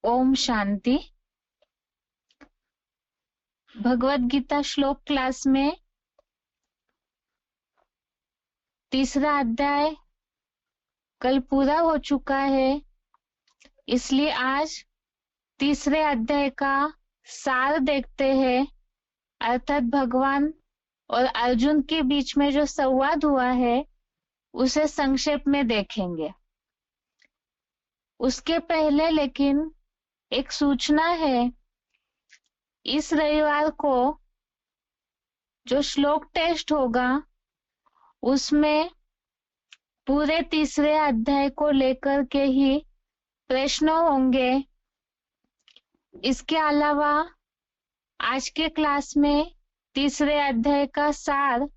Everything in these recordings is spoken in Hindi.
ओम शांति। भगवत गीता श्लोक क्लास में तीसरा अध्याय कल पूरा हो चुका है, इसलिए आज तीसरे अध्याय का सार देखते हैं। अर्थात भगवान और अर्जुन के बीच में जो संवाद हुआ है उसे संक्षेप में देखेंगे। उसके पहले लेकिन एक सूचना है। इस रविवार को जो श्लोक टेस्ट होगा उसमें पूरे तीसरे अध्याय को लेकर के ही प्रश्न होंगे। इसके अलावा आज के क्लास में तीसरे अध्याय का सार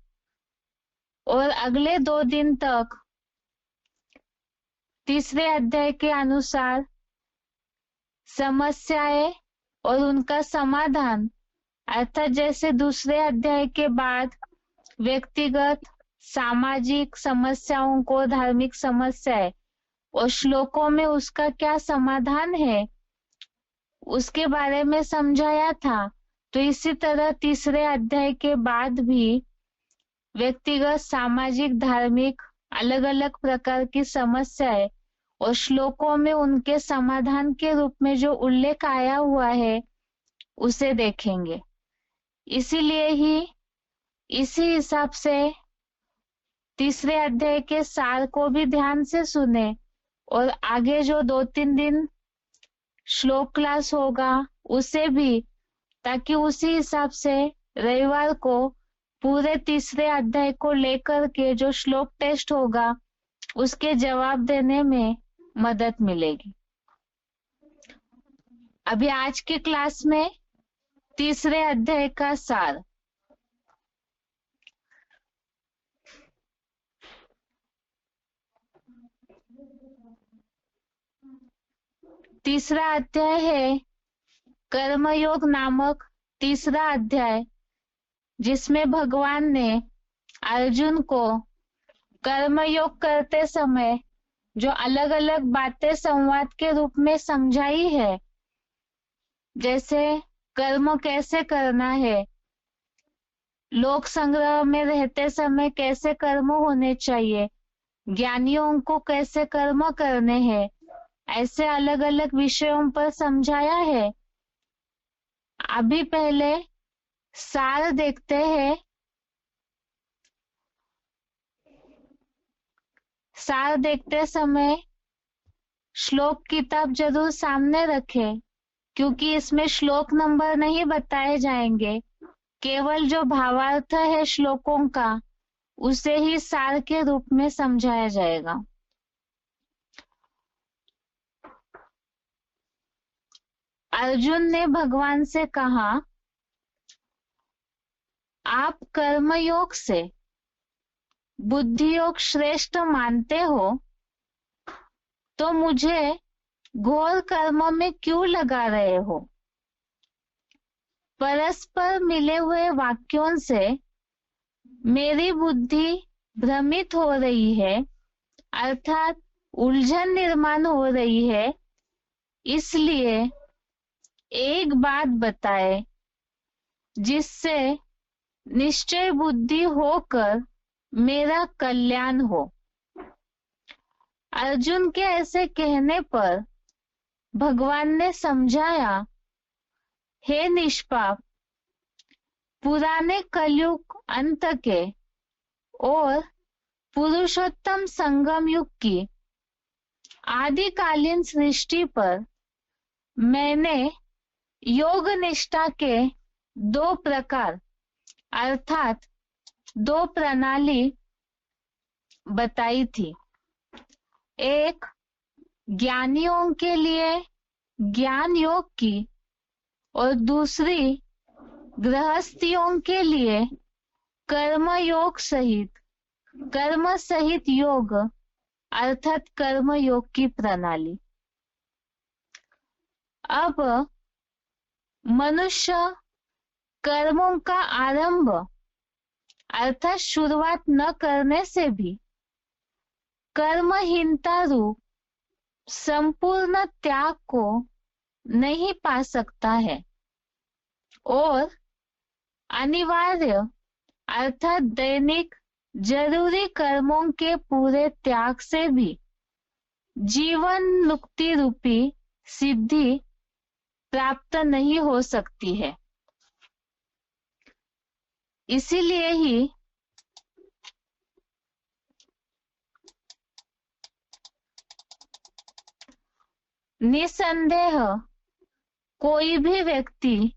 और अगले 2 दिन तक तीसरे अध्याय के अनुसार समस्याएं और उनका समाधान, अर्थात जैसे दूसरे अध्याय के बाद व्यक्तिगत सामाजिक समस्याओं को, धार्मिक समस्याएं और श्लोकों में उसका क्या समाधान है उसके बारे में समझाया था। तो इसी तरह तीसरे अध्याय के बाद भी व्यक्तिगत सामाजिक धार्मिक अलग अलग प्रकार की समस्याएं और श्लोकों में उनके समाधान के रूप में जो उल्लेख आया हुआ है उसे देखेंगे। इसीलिए ही इसी हिसाब से तीसरे अध्याय के सार को भी ध्यान से सुने और आगे जो 2-3 दिन श्लोक क्लास होगा उसे भी, ताकि उसी हिसाब से रविवार को पूरे तीसरे अध्याय को लेकर के जो श्लोक टेस्ट होगा उसके जवाब देने में मदद मिलेगी। अभी आज के क्लास में तीसरे अध्याय का सार। तीसरा अध्याय है कर्मयोग नामक तीसरा अध्याय, जिसमें भगवान ने अर्जुन को कर्मयोग करते समय जो अलग अलग बातें संवाद के रूप में समझाई है, जैसे कर्म कैसे करना है, लोक संग्रह में रहते समय कैसे कर्म होने चाहिए, ज्ञानियों को कैसे कर्म करने हैं, ऐसे अलग अलग विषयों पर समझाया है। अभी पहले सार देखते हैं। सार देखते समय श्लोक किताब जरूर सामने रखें, क्योंकि इसमें श्लोक नंबर नहीं बताए जाएंगे, केवल जो भावार्थ है श्लोकों का उसे ही सार के रूप में समझाया जाएगा। अर्जुन ने भगवान से कहा, आप कर्मयोग से बुद्धि योग श्रेष्ठ मानते हो, तो मुझे घोर कर्म में क्यों लगा रहे हो? परस्पर मिले हुए वाक्यों से मेरी बुद्धि भ्रमित हो रही है, अर्थात उलझन निर्माण हो रही है। इसलिए एक बात बताए जिससे निश्चय बुद्धि होकर मेरा कल्याण हो। अर्जुन के ऐसे कहने पर भगवान ने समझाया, हे निष्पाप, पुराने कलयुग अंत के और पुरुषोत्तम संगम युग की आदिकालीन सृष्टि पर मैंने योग निष्ठा के 2 प्रकार अर्थात 2 प्रणाली बताई थी। एक ज्ञानियों के लिए ज्ञान योग की और दूसरी गृहस्थियों के लिए कर्म सहित योग अर्थात कर्म योग की प्रणाली। अब मनुष्य कर्मों का आरंभ अर्थात शुरुआत न करने से भी कर्महीनता रूप संपूर्ण त्याग को नहीं पा सकता है और अनिवार्य अर्थात दैनिक जरूरी कर्मों के पूरे त्याग से भी जीवन मुक्ति रूपी सिद्धि प्राप्त नहीं हो सकती है। इसीलिए ही निसंदेह कोई भी व्यक्ति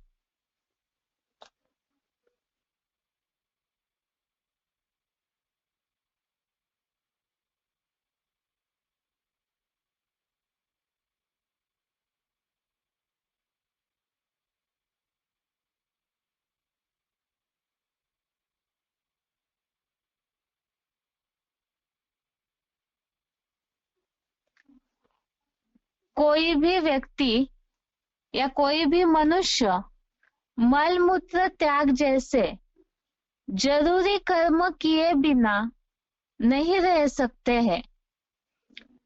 कोई भी व्यक्ति या कोई भी मनुष्य मल मूत्र त्याग जैसे जरूरी कर्म किए बिना नहीं रह सकते हैं।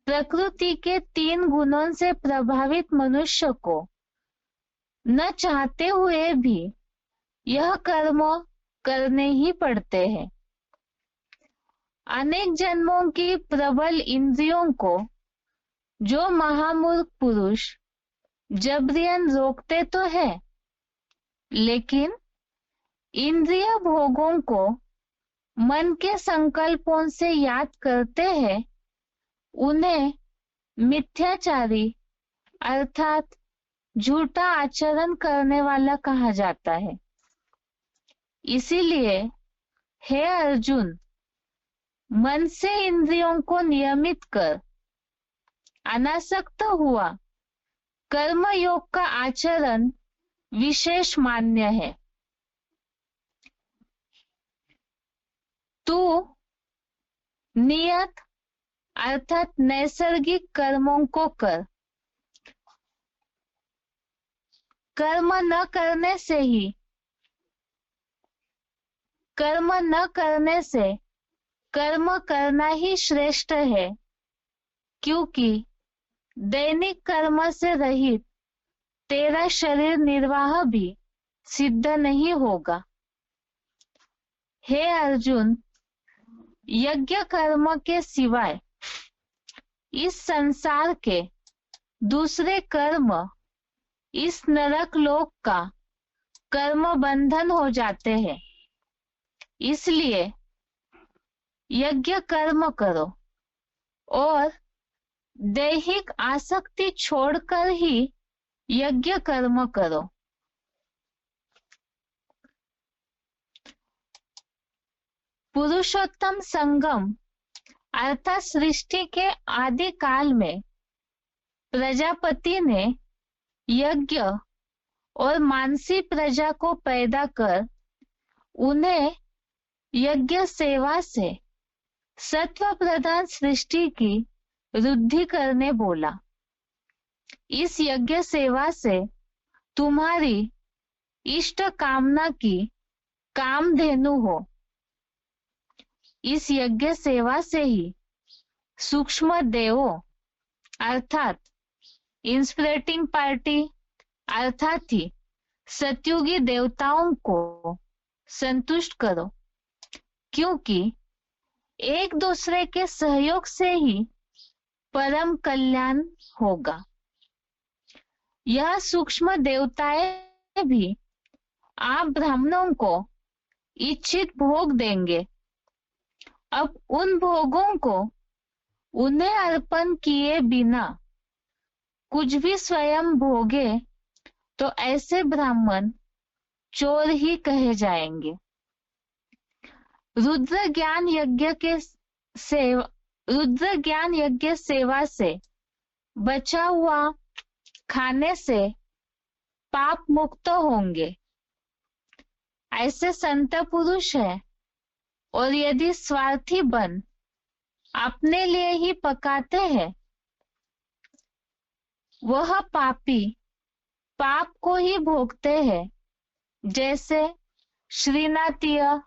प्रकृति के 3 गुणों से प्रभावित मनुष्य को न चाहते हुए भी यह कर्म करने ही पड़ते हैं। अनेक जन्मों की प्रबल इंद्रियों को जो महामूर्ख पुरुष जबरियन रोकते तो है, लेकिन इंद्रिय भोगों को मन के संकल्पों से याद करते हैं, उन्हें मिथ्याचारी अर्थात झूठा आचरण करने वाला कहा जाता है। इसीलिए हे अर्जुन, मन से इंद्रियों को नियमित कर अनासक्त हुआ कर्म योग का आचरण विशेष मान्य है। तू नियत अर्थात नैसर्गिक कर्मों को कर। कर्म न करने से कर्म करना ही श्रेष्ठ है, क्योंकि दैनिक कर्म से रहित तेरा शरीर निर्वाह भी सिद्ध नहीं होगा। हे अर्जुन, यज्ञ कर्म के सिवाय इस संसार के दूसरे कर्म इस नरक लोक का कर्म बंधन हो जाते हैं। इसलिए यज्ञ कर्म करो और दैहिक आसक्ति छोड़कर ही यज्ञ कर्म करो। पुरुषोत्तम संगम अर्थात सृष्टि के आदि काल में प्रजापति ने यज्ञ और मानसी प्रजा को पैदा कर उन्हें यज्ञ सेवा से सत्व प्रधान सृष्टि की वृद्धि करने बोला। इस यज्ञ सेवा से तुम्हारी इष्ट कामना की कामधेनु हो। इस यज्ञ सेवा से ही सूक्ष्म देवों अर्थात इंस्पिरेटिंग पार्टी अर्थात ही सतयुगी देवताओं को संतुष्ट करो, क्योंकि एक दूसरे के सहयोग से ही परम कल्याण होगा। यह सूक्ष्म देवताएं भी आप ब्राह्मणों को इच्छित भोग देंगे। अब उन भोगों को उन्हें अर्पण किए बिना कुछ भी स्वयं भोगे तो ऐसे ब्राह्मण चोर ही कहे जाएंगे। रुद्र ज्ञान यज्ञ सेवा से बचा हुआ खाने से पाप मुक्त होंगे। ऐसे संत पुरुष है, और यदि स्वार्थी बन अपने लिए ही पकाते हैं, वह पापी पाप को ही भोगते हैं, जैसे श्रीनाथीय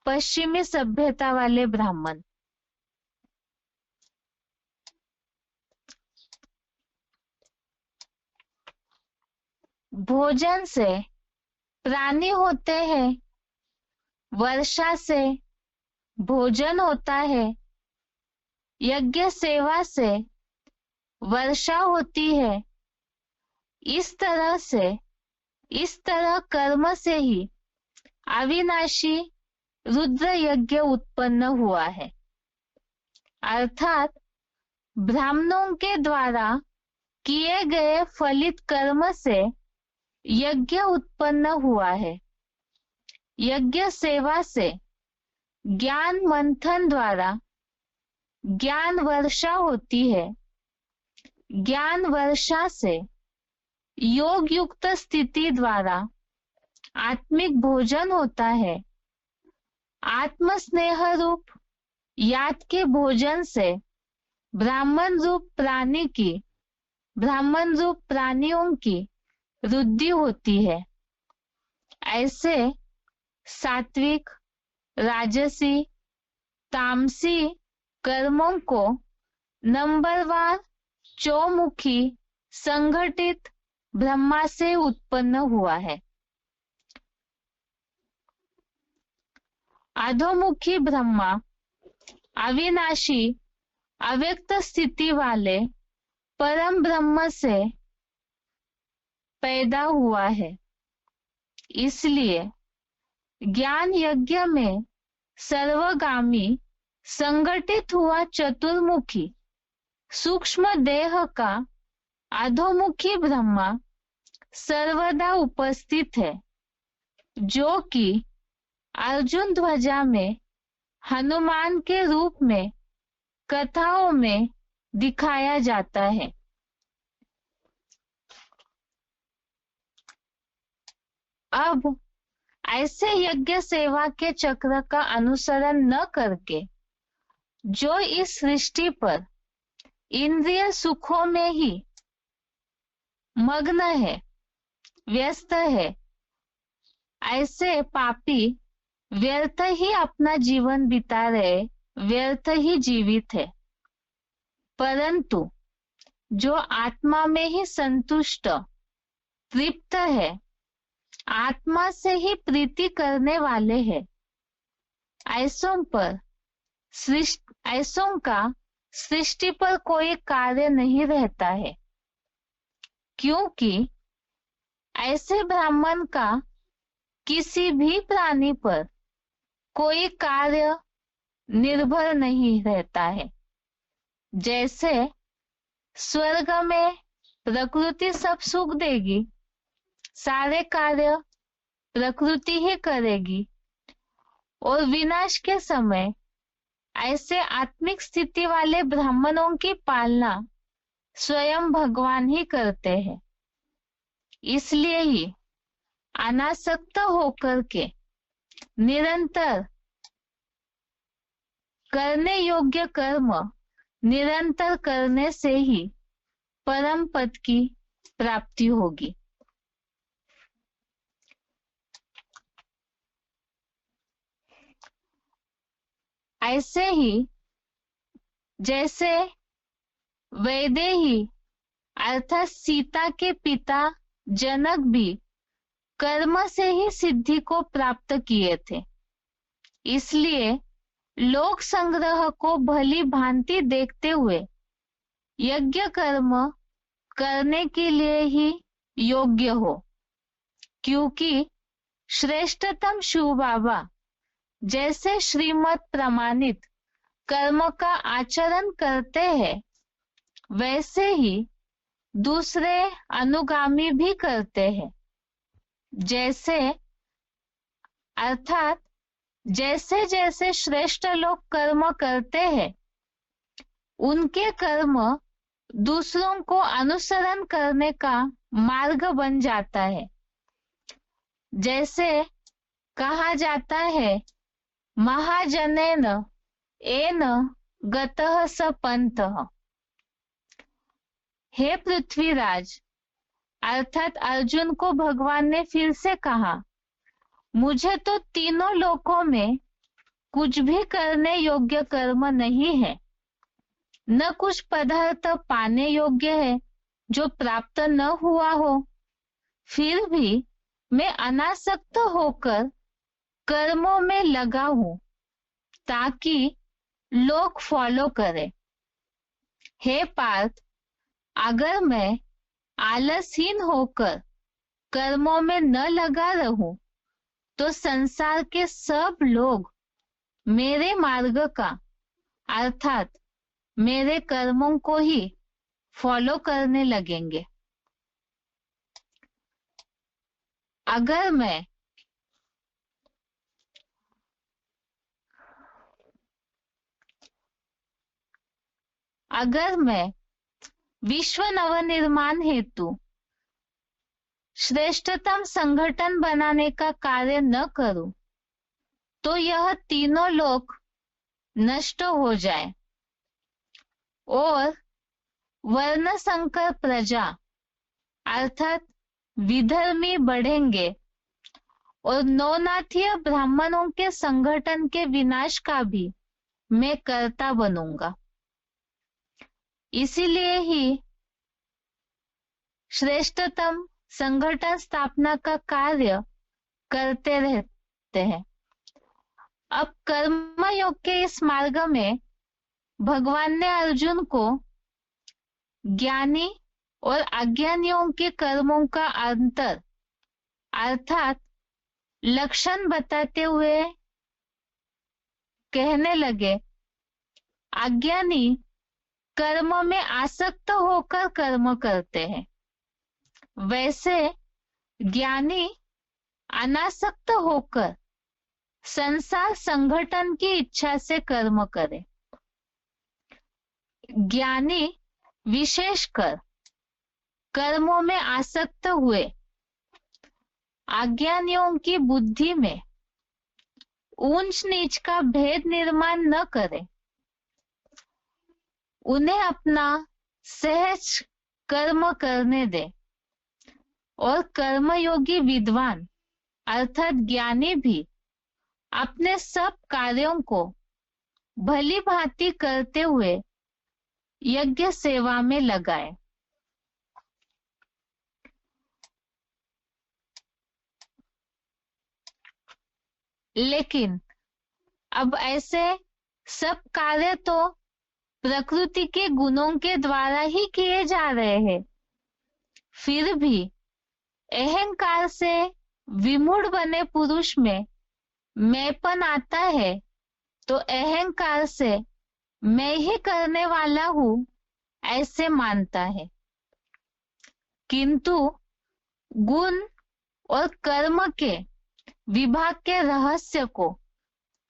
पश्चिमी सभ्यता वाले ब्राह्मण। भोजन से प्राणी होते हैं, वर्षा से भोजन होता है, यज्ञ सेवा से वर्षा होती है। इस तरह कर्म से ही अविनाशी रुद्र यज्ञ उत्पन्न हुआ है। अर्थात ब्राह्मणों के द्वारा किए गए फलित कर्म से यज्ञ उत्पन्न हुआ है। यज्ञ सेवा से ज्ञान मंथन द्वारा ज्ञान वर्षा होती है। ज्ञान वर्षा से योग युक्त स्थिति द्वारा आत्मिक भोजन होता है। आत्म स्नेह रूप याद के भोजन से ब्राह्मण रूप प्राणियों की वृद्धि होती है। ऐसे सात्विक, राजसी, तामसी कर्मों को नंबरवार चौमुखी संगठित ब्रह्मा से उत्पन्न हुआ है। अधोमुखी ब्रह्मा अविनाशी अव्यक्त स्थिति वाले परम ब्रह्म से पैदा हुआ है। इसलिए ज्ञान यज्ञ में सर्वगामी संगठित हुआ चतुर्मुखी सूक्ष्म देह का अधोमुखी ब्रह्मा सर्वदा उपस्थित है, जो कि अर्जुन ध्वजा में हनुमान के रूप में कथाओं में दिखाया जाता है। अब ऐसे यज्ञ सेवा के चक्र का अनुसरण न करके जो इस सृष्टि पर इंद्रिय सुखों में ही मग्न है, व्यस्त है, ऐसे पापी व्यर्थ ही अपना जीवन बिता रहे, व्यर्थ ही जीवित है। परंतु जो आत्मा में ही संतुष्ट तृप्त है, आत्मा से ही प्रीति करने वाले हैं, ऐसों का सृष्टि पर कोई कार्य नहीं रहता है, क्योंकि ऐसे ब्राह्मण का किसी भी प्राणी पर कोई कार्य निर्भर नहीं रहता है। जैसे स्वर्ग में प्रकृति सब सुख देगी, सारे कार्य प्रकृति ही करेगी, और विनाश के समय ऐसे आत्मिक स्थिति वाले ब्राह्मणों की पालना स्वयं भगवान ही करते हैं। इसलिए ही अनासक्त होकर के निरंतर करने योग्य कर्म निरंतर करने से ही परम पद की प्राप्ति होगी। ऐसे ही जैसे वैदेही अर्थात सीता के पिता जनक भी कर्म से ही सिद्धि को प्राप्त किए थे, इसलिए लोक संग्रह को भली भांति देखते हुए यज्ञ कर्म करने के लिए ही योग्य हो, क्योंकि श्रेष्ठतम शिव बाबा जैसे श्रीमत प्रमाणित कर्म का आचरण करते हैं, वैसे ही दूसरे अनुगामी भी करते हैं। अर्थात जैसे जैसे श्रेष्ठ लोग कर्म करते हैं, उनके कर्म दूसरों को अनुसरण करने का मार्ग बन जाता है। जैसे कहा जाता है, महाजनेन एन गतः स पंथः। हे पृथ्वीराज, अर्थात अर्जुन को भगवान ने फिर से कहा, मुझे तो तीनों लोकों में कुछ भी करने योग्य कर्म नहीं है, न कुछ पदार्थ पाने योग्य है जो प्राप्त न हुआ हो, फिर भी मैं अनासक्त होकर कर्मों में लगा हूं ताकि लोग फॉलो करें। हे पार्थ, अगर मैं आलसहीन होकर कर्मों में न लगा रहूं तो संसार के सब लोग मेरे मार्ग का अर्थात मेरे कर्मों को ही फॉलो करने लगेंगे। अगर मैं विश्व नवनिर्माण हेतु श्रेष्ठतम संगठन बनाने का कार्य न करूं तो यह तीनों लोक नष्ट हो जाए और वर्ण संकर प्रजा अर्थात विधर्मी बढ़ेंगे और नौनाथीय ब्राह्मणों के संगठन के विनाश का भी मैं कर्ता बनूंगा। इसीलिए ही श्रेष्ठतम संगठन स्थापना का कार्य करते रहते हैं। अब कर्म योग के इस मार्ग में भगवान ने अर्जुन को ज्ञानी और अज्ञानियों के कर्मों का अंतर अर्थात लक्षण बताते हुए कहने लगे, अज्ञानी कर्म में आसक्त होकर कर्म करते हैं, वैसे ज्ञानी अनासक्त होकर संसार संगठन की इच्छा से कर्म करे। ज्ञानी विशेषकर कर्मों में आसक्त हुए अज्ञानियों की बुद्धि में ऊंच नीच का भेद निर्माण न करे, उन्हें अपना सहज कर्म करने दे और कर्मयोगी विद्वान अर्थात ज्ञानी भी अपने सब कार्यों को भली भांति करते हुए यज्ञ सेवा में लगाए। लेकिन अब ऐसे सब कार्य तो प्रकृति के गुणों के द्वारा ही किए जा रहे हैं, फिर भी अहंकार से विमूढ़ बने पुरुष में मैंपन आता है तो अहंकार से मैं ही करने वाला हूं ऐसे मानता है। किंतु गुण और कर्म के विभाग के रहस्य को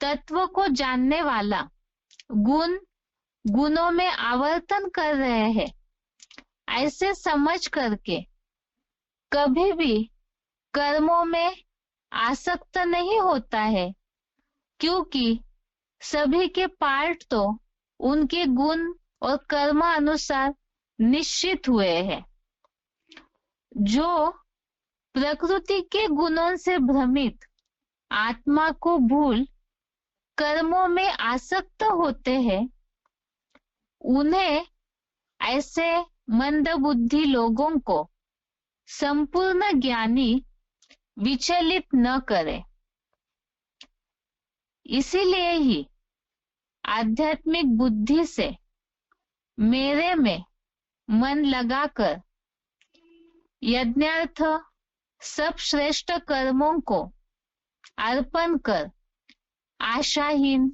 तत्व को जानने वाला गुण गुणों में आवर्तन कर रहे हैं ऐसे समझ करके कभी भी कर्मों में आसक्त नहीं होता है, क्योंकि सभी के पार्ट तो उनके गुण और कर्म अनुसार निश्चित हुए हैं। जो प्रकृति के गुणों से भ्रमित आत्मा को भूल कर्मों में आसक्त होते हैं, उन्हें ऐसे मंदबुद्धि लोगों को संपूर्ण ज्ञानी विचलित न करे। इसीलिए ही आध्यात्मिक बुद्धि से मेरे में मन लगाकर यज्ञार्थ सब श्रेष्ठ कर्मों को अर्पण कर आशाहीन,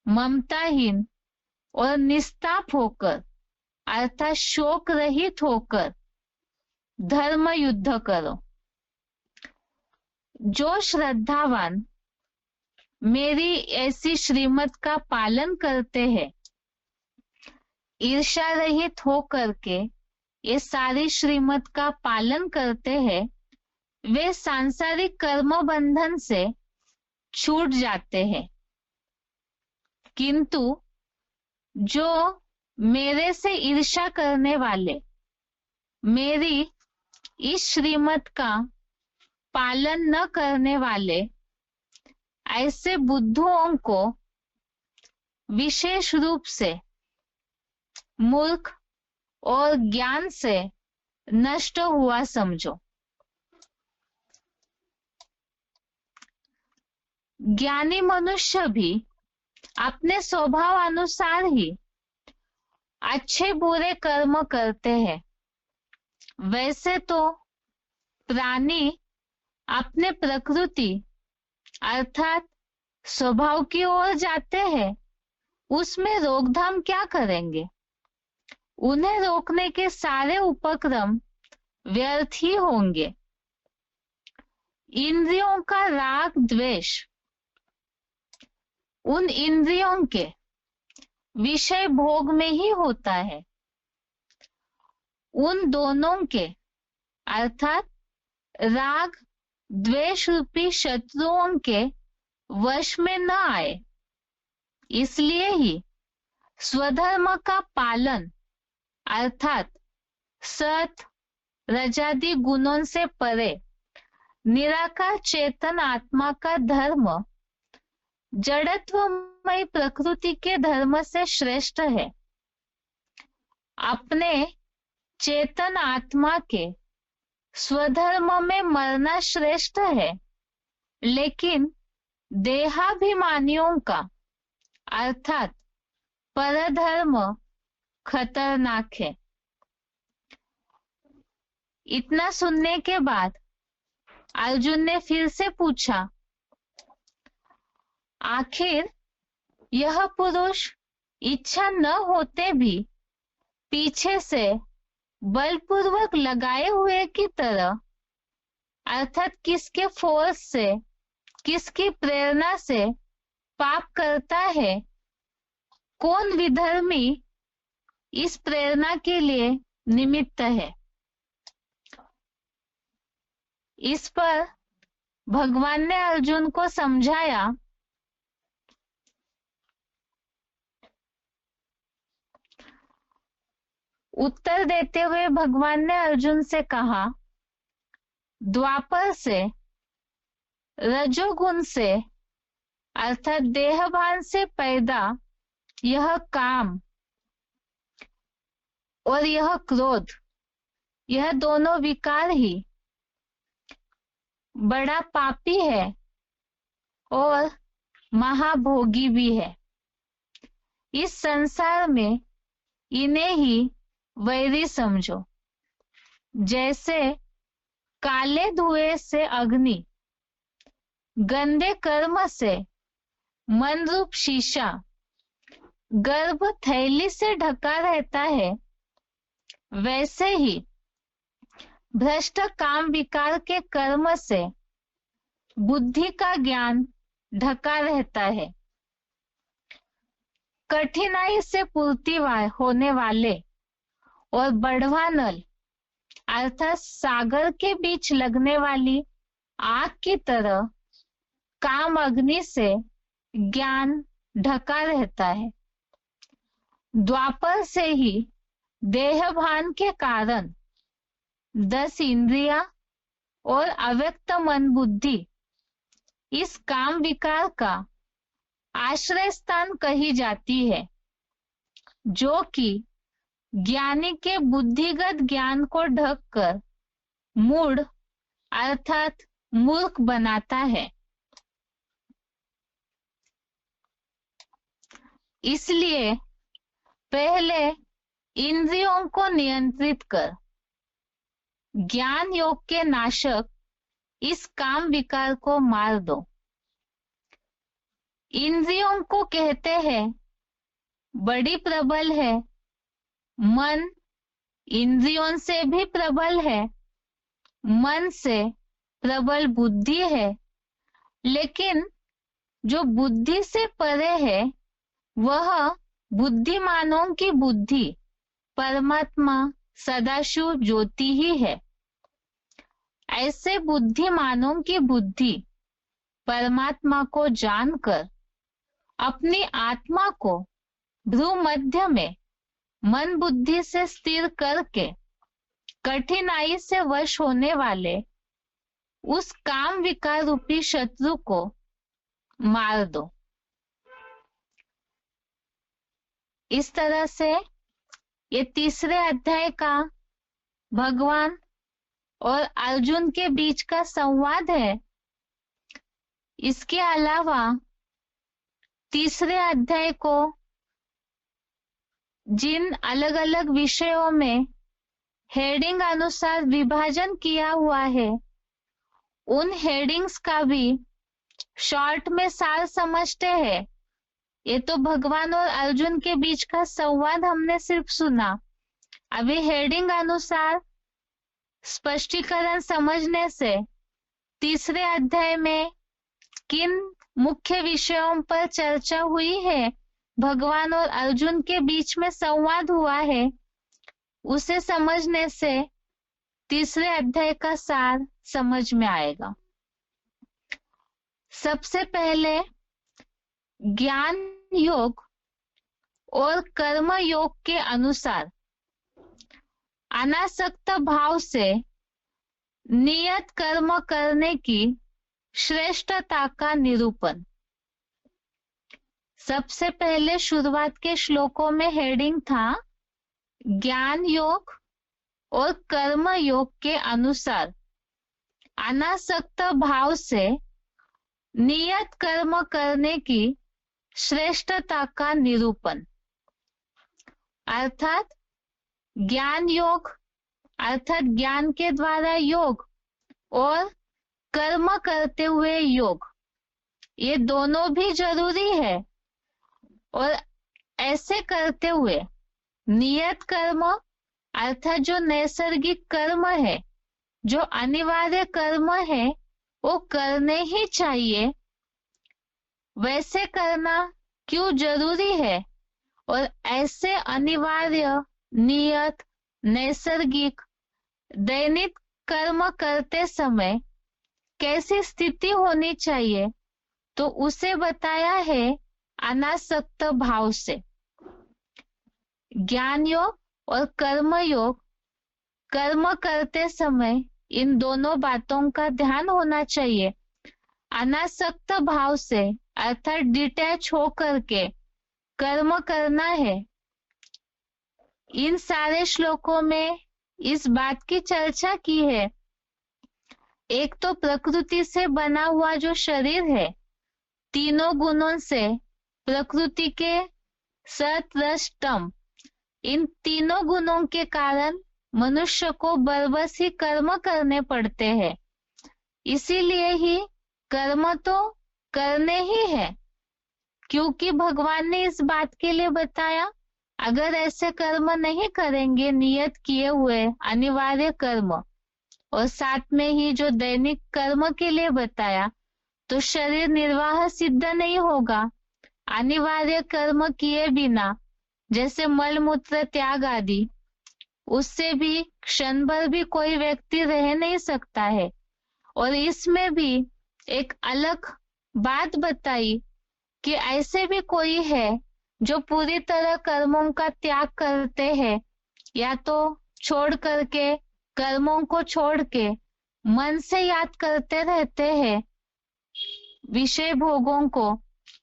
ममताहीन और निस्ताप होकर अर्थात शोक रहित होकर धर्म युद्ध करो। जो श्रद्धावान मेरी ऐसी श्रीमत का पालन करते हैं, ईर्ष्या रहित हो करके ये सारी श्रीमत का पालन करते हैं, वे सांसारिक कर्म बंधन से छूट जाते हैं। किंतु जो मेरे से ईर्ष्या करने वाले मेरी इस श्रीमत का पालन न करने वाले ऐसे बुद्धुओं को विशेष रूप से मूर्ख और ज्ञान से नष्ट हुआ समझो। ज्ञानी मनुष्य भी अपने स्वभाव अनुसार ही अच्छे बुरे कर्म करते हैं। वैसे तो प्राणी अपने प्रकृति अर्थात स्वभाव की ओर जाते हैं, उसमें रोकथाम क्या करेंगे? उन्हें रोकने के सारे उपक्रम व्यर्थ ही होंगे। इंद्रियों का राग द्वेष उन इंद्रियों के विषय भोग में ही होता है। उन दोनों के अर्थात राग द्वेष रूपी शत्रुओं के वश में न आए। इसलिए ही स्वधर्म का पालन अर्थात सत रजादि गुणों से परे निराकार चेतन आत्मा का धर्म जड़त्वमय प्रकृति के धर्म से श्रेष्ठ है। अपने चेतन आत्मा के स्वधर्म में मरना श्रेष्ठ है, लेकिन देहाभिमानियों का अर्थात परधर्म खतरनाक है। इतना सुनने के बाद अर्जुन ने फिर से पूछा, आखिर यह पुरुष इच्छा न होते भी पीछे से बलपूर्वक लगाए हुए की तरह अर्थात किसके फोर्स से, किसकी प्रेरणा से पाप करता है? कौन विधर्मी इस प्रेरणा के लिए निमित्त है? इस पर भगवान ने अर्जुन को समझाया, उत्तर देते हुए भगवान ने अर्जुन से कहा, द्वापर से रजोगुण से अर्थात देहभान से पैदा यह काम और यह क्रोध, यह दोनों विकार ही बड़ा पापी है और महाभोगी भी है। इस संसार में इन्हें ही वैरी समझो। जैसे काले धुएं से अग्नि, गंदे कर्म से मन रूप शीशा गर्भ थैली से ढका रहता है, वैसे ही भ्रष्ट काम विकार के कर्म से बुद्धि का ज्ञान ढका रहता है। कठिनाई से पूर्ति होने वाले और बढ़वा नल अर्थात सागर के बीच लगने वाली आग की तरह काम अग्नि से ज्ञान ढका रहता है। द्वापर से ही देहभान के कारण 10 इंद्रिया और अव्यक्त मन बुद्धि इस काम विकार का आश्रय स्थान कही जाती है, जो कि ज्ञानी के बुद्धिगत ज्ञान को ढककर मूढ़ अर्थात मूर्ख बनाता है। इसलिए पहले इंद्रियों को नियंत्रित कर ज्ञान योग के नाशक इस काम विकार को मार दो। इंद्रियों को कहते हैं बड़ी प्रबल है, मन इंद्रियों से भी प्रबल है, मन से प्रबल बुद्धि है, लेकिन जो बुद्धि से परे है वह बुद्धिमानों की बुद्धि परमात्मा सदाशिव ज्योति ही है। ऐसे बुद्धिमानों की बुद्धि परमात्मा को जानकर अपनी आत्मा को भ्रू मध्य में मन बुद्धि से स्थिर करके कठिनाई से वश होने वाले उस काम विकार रूपी शत्रु को मार दो। इस तरह से ये तीसरे अध्याय का भगवान और अर्जुन के बीच का संवाद है। इसके अलावा तीसरे अध्याय को जिन अलग अलग विषयों में हेडिंग अनुसार विभाजन किया हुआ है, उन हेडिंग्स का भी शॉर्ट में सार समझते हैं। ये तो भगवान और अर्जुन के बीच का संवाद हमने सिर्फ सुना। अभी हेडिंग अनुसार स्पष्टीकरण समझने से तीसरे अध्याय में किन मुख्य विषयों पर चर्चा हुई है, भगवान और अर्जुन के बीच में संवाद हुआ है, उसे समझने से तीसरे अध्याय का सार समझ में आएगा। सबसे पहले ज्ञान योग और कर्म योग के अनुसार अनासक्त भाव से नियत कर्म करने की श्रेष्ठता का निरूपण। सबसे पहले शुरुआत के श्लोकों में हेडिंग था ज्ञान योग और कर्म योग के अनुसार अनासक्त भाव से नियत कर्म करने की श्रेष्ठता का निरूपण। अर्थात ज्ञान योग अर्थात ज्ञान के द्वारा योग और कर्म करते हुए योग, ये दोनों भी जरूरी है। और ऐसे करते हुए नियत कर्म अर्थात जो नैसर्गिक कर्म है, जो अनिवार्य कर्म है, वो करने ही चाहिए। वैसे करना क्यों जरूरी है और ऐसे अनिवार्य, नियत, नैसर्गिक, दैनिक कर्म करते समय कैसी स्थिति होनी चाहिए, तो उसे बताया है अनासक्त भाव से। ज्ञान योग और कर्म योग, कर्म करते समय इन दोनों बातों का ध्यान होना चाहिए। अनासक्त भाव से अर्थात डिटैच होकर के कर्म करना है। इन सारे श्लोकों में इस बात की चर्चा की है। एक तो प्रकृति से बना हुआ जो शरीर है, तीनों गुणों से प्रकृति के सत रज तम, इन तीनों गुणों के कारण मनुष्य को बरबस ही कर्म करने पड़ते हैं। इसीलिए ही कर्म तो करने ही है, क्योंकि भगवान ने इस बात के लिए बताया, अगर ऐसे कर्म नहीं करेंगे नियत किए हुए अनिवार्य कर्म, और साथ में ही जो दैनिक कर्म के लिए बताया, तो शरीर निर्वाह सिद्ध नहीं होगा। अनिवार्य कर्म किए बिना, जैसे मल मूत्र त्याग आदि, उससे भी क्षण भर भी कोई व्यक्ति रह नहीं सकता है। और इसमें भी एक अलग बात बताई कि ऐसे भी कोई है जो पूरी तरह कर्मों का त्याग करते हैं, या तो छोड़ करके, कर्मों को छोड़ के मन से याद करते रहते हैं विषय भोगों को,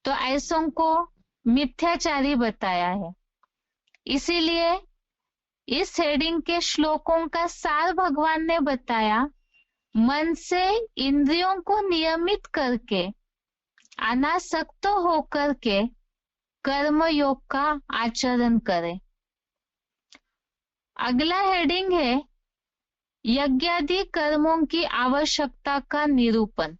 तो ऐसों को मिथ्याचारी बताया है। इसीलिए इस हेडिंग के श्लोकों का सार भगवान ने बताया, मन से इंद्रियों को नियमित करके अनासक्त होकर के कर्म योग का आचरण करें। अगला हेडिंग है यज्ञादि कर्मों की आवश्यकता का निरूपण।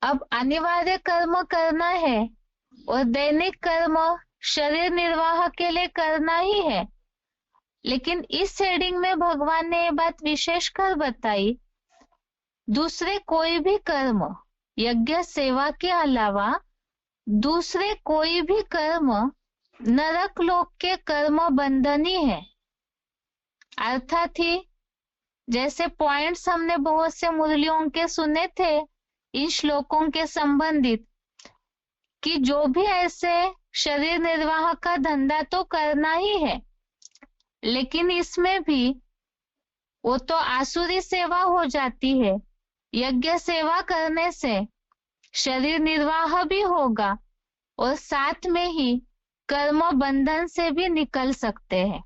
अब अनिवार्य कर्म करना है और दैनिक कर्म शरीर निर्वाह के लिए करना ही है, लेकिन इस हेडिंग में भगवान ने ये बात विशेष कर बताई, दूसरे कोई भी कर्म, यज्ञ सेवा के अलावा दूसरे कोई भी कर्म नरक लोक के कर्म बंधनी है। अर्थात ही जैसे पॉइंट्स हमने बहुत से मुरलियों के सुने थे इन श्लोकों के संबंधित, कि जो भी ऐसे शरीर निर्वाह का धंधा तो करना ही है, लेकिन इसमें भी वो तो आसुरी सेवा हो जाती है। यज्ञ सेवा करने से शरीर निर्वाह भी होगा और साथ में ही कर्म बंधन से भी निकल सकते हैं।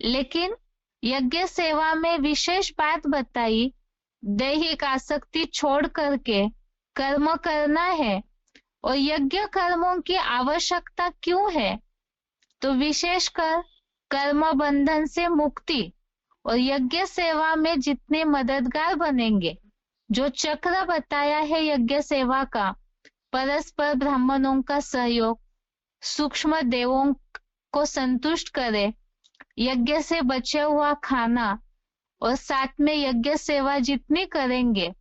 लेकिन यज्ञ सेवा में विशेष बात बताई, दैहिक आसक्ति छोड़ करके कर्म करना है। और यज्ञ कर्मों की आवश्यकता क्यों है? तो विशेषकर कर्म बंधन से मुक्ति और यज्ञ सेवा में जितने मददगार बनेंगे। जो चक्र बताया है यज्ञ सेवा का, परस्पर ब्राह्मणों का सहयोग, सूक्ष्म देवों को संतुष्ट करे, यज्ञ से बचे हुआ खाना, और साथ में यज्ञ सेवा जितनी करेंगे